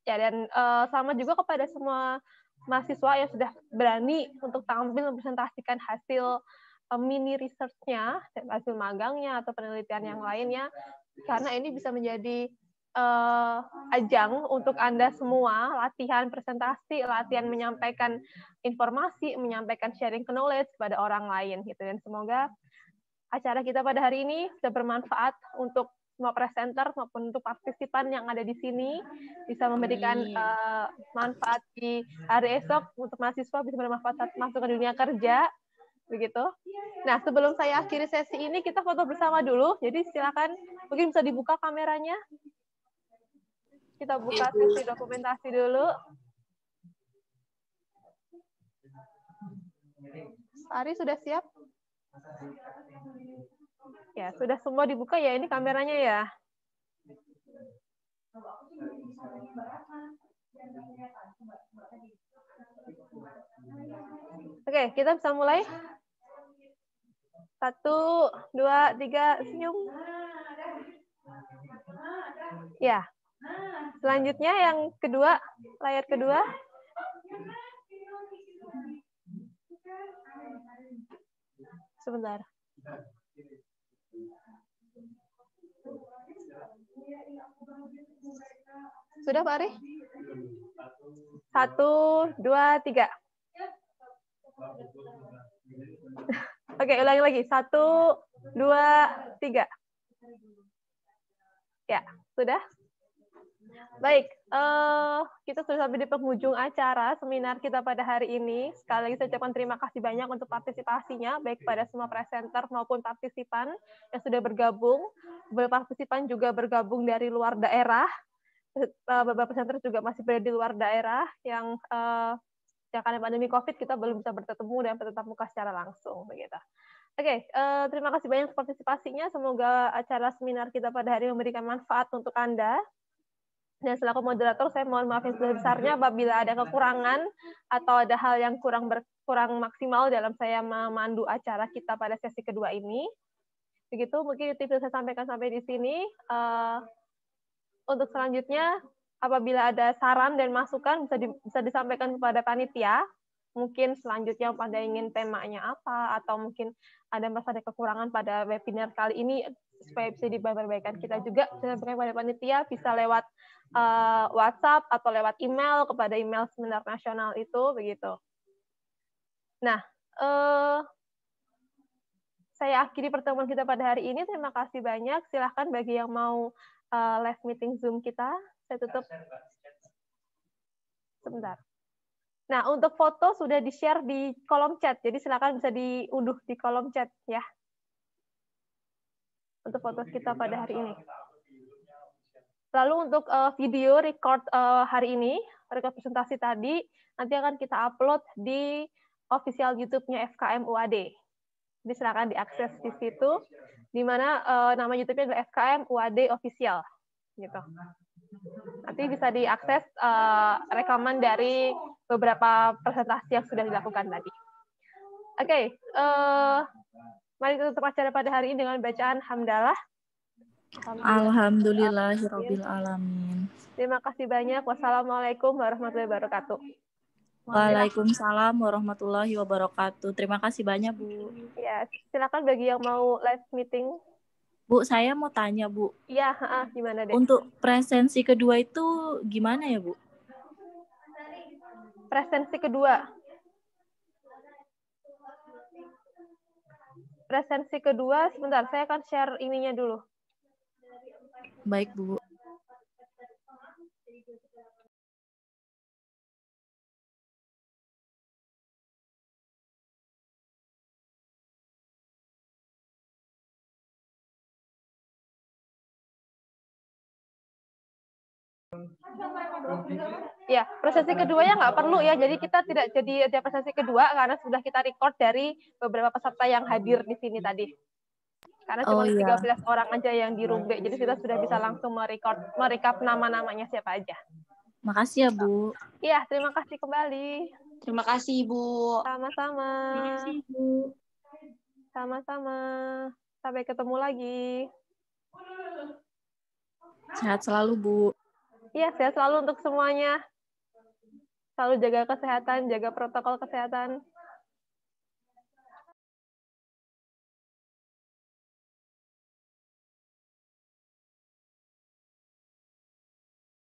Ya, dan selamat juga kepada semua mahasiswa yang sudah berani untuk tampil mempresentasikan hasil mini research-nya, hasil magangnya atau penelitian yang lainnya, karena ini bisa menjadi ajang untuk Anda semua, latihan presentasi, latihan menyampaikan informasi, menyampaikan sharing knowledge kepada orang lain gitu. Dan semoga acara kita pada hari ini bisa bermanfaat untuk semua presenter maupun untuk partisipan yang ada di sini, bisa memberikan manfaat di hari esok untuk mahasiswa, bisa bermanfaat saat masuk ke dunia kerja begitu. Nah, sebelum saya akhiri sesi ini, kita foto bersama dulu. Jadi silakan, mungkin bisa dibuka kameranya. Kita buka sesi dokumentasi dulu. Ari sudah siap? Ya, sudah semua dibuka ya, ini kameranya ya. Oke, kita bisa mulai. 1, 2, 3, senyum. Ya. Selanjutnya yang kedua, layar kedua. Sebentar. Sudah Pak Ari? 1, 2, 3. Oke, ulangi lagi. 1, 2, 3. Ya, sudah? Baik, kita sudah sampai di penghujung acara seminar kita pada hari ini. Sekali lagi saya ucapkan terima kasih banyak untuk partisipasinya, baik pada semua presenter maupun partisipan yang sudah bergabung. Beberapa partisipan juga bergabung dari luar daerah. Beberapa presenter juga masih berada di luar daerah yang karena pandemi COVID kita belum bisa bertemu dan bertatap muka secara langsung, begitu. Oke, terima kasih banyak partisipasinya. Semoga acara seminar kita pada hari ini memberikan manfaat untuk Anda. Dan selaku moderator, saya mohon maaf yang sebesar-besarnya apabila ada kekurangan atau ada hal yang kurang maksimal dalam saya memandu acara kita pada sesi kedua ini. Begitu, mungkin tips yang saya sampaikan sampai di sini. Untuk selanjutnya, apabila ada saran dan masukan, bisa disampaikan kepada panitia. Mungkin selanjutnya pada ingin temanya apa, atau mungkin ada kekurangan pada webinar kali ini, supaya bisa diperbaikan. Kita juga kepada panitia bisa lewat WhatsApp atau lewat email kepada email seminar nasional itu begitu. Nah, saya akhiri pertemuan kita pada hari ini. Terima kasih banyak. Silahkan bagi yang mau live meeting Zoom kita. Saya tutup. Sebentar. Nah, untuk foto sudah di-share di kolom chat. Jadi silakan bisa diunduh di kolom chat ya. Untuk foto kita pada hari ini. Lalu untuk video record hari ini, record presentasi tadi, nanti akan kita upload di official YouTube-nya FKM UAD. Jadi silakan diakses di situ, di mana nama YouTube-nya adalah FKM UAD Official. Gitu. Nanti bisa diakses rekaman dari beberapa presentasi yang sudah dilakukan tadi. Oke, mari kita tutup acara pada hari ini dengan bacaan hamdalah. Alhamdulillahirabbil alamin. Terima kasih banyak. Wassalamualaikum warahmatullahi wabarakatuh. Waalaikumsalam warahmatullahi wabarakatuh. Terima kasih banyak, Bu. Ya, silakan bagi yang mau live meeting. Bu, saya mau tanya, Bu. Iya, gimana deh? Untuk presensi kedua itu gimana ya, Bu? Presensi kedua. Presensi kedua, sebentar, saya akan share ininya dulu. Baik, Bu. Ya, presensi keduanya nggak perlu ya, jadi kita tidak jadi ada presensi kedua karena sudah kita record dari beberapa peserta yang hadir di sini tadi. Karena cuma 13 orang aja yang di Rumbe, jadi kita sudah bisa langsung merekap nama-namanya siapa aja. Makasih ya, Bu. Iya, terima kasih kembali. Terima kasih, Bu. Sama-sama. Terima kasih, Bu. Sama-sama. Sampai ketemu lagi. Sehat selalu, Bu. Iya, sehat selalu untuk semuanya. Selalu jaga kesehatan, jaga protokol kesehatan.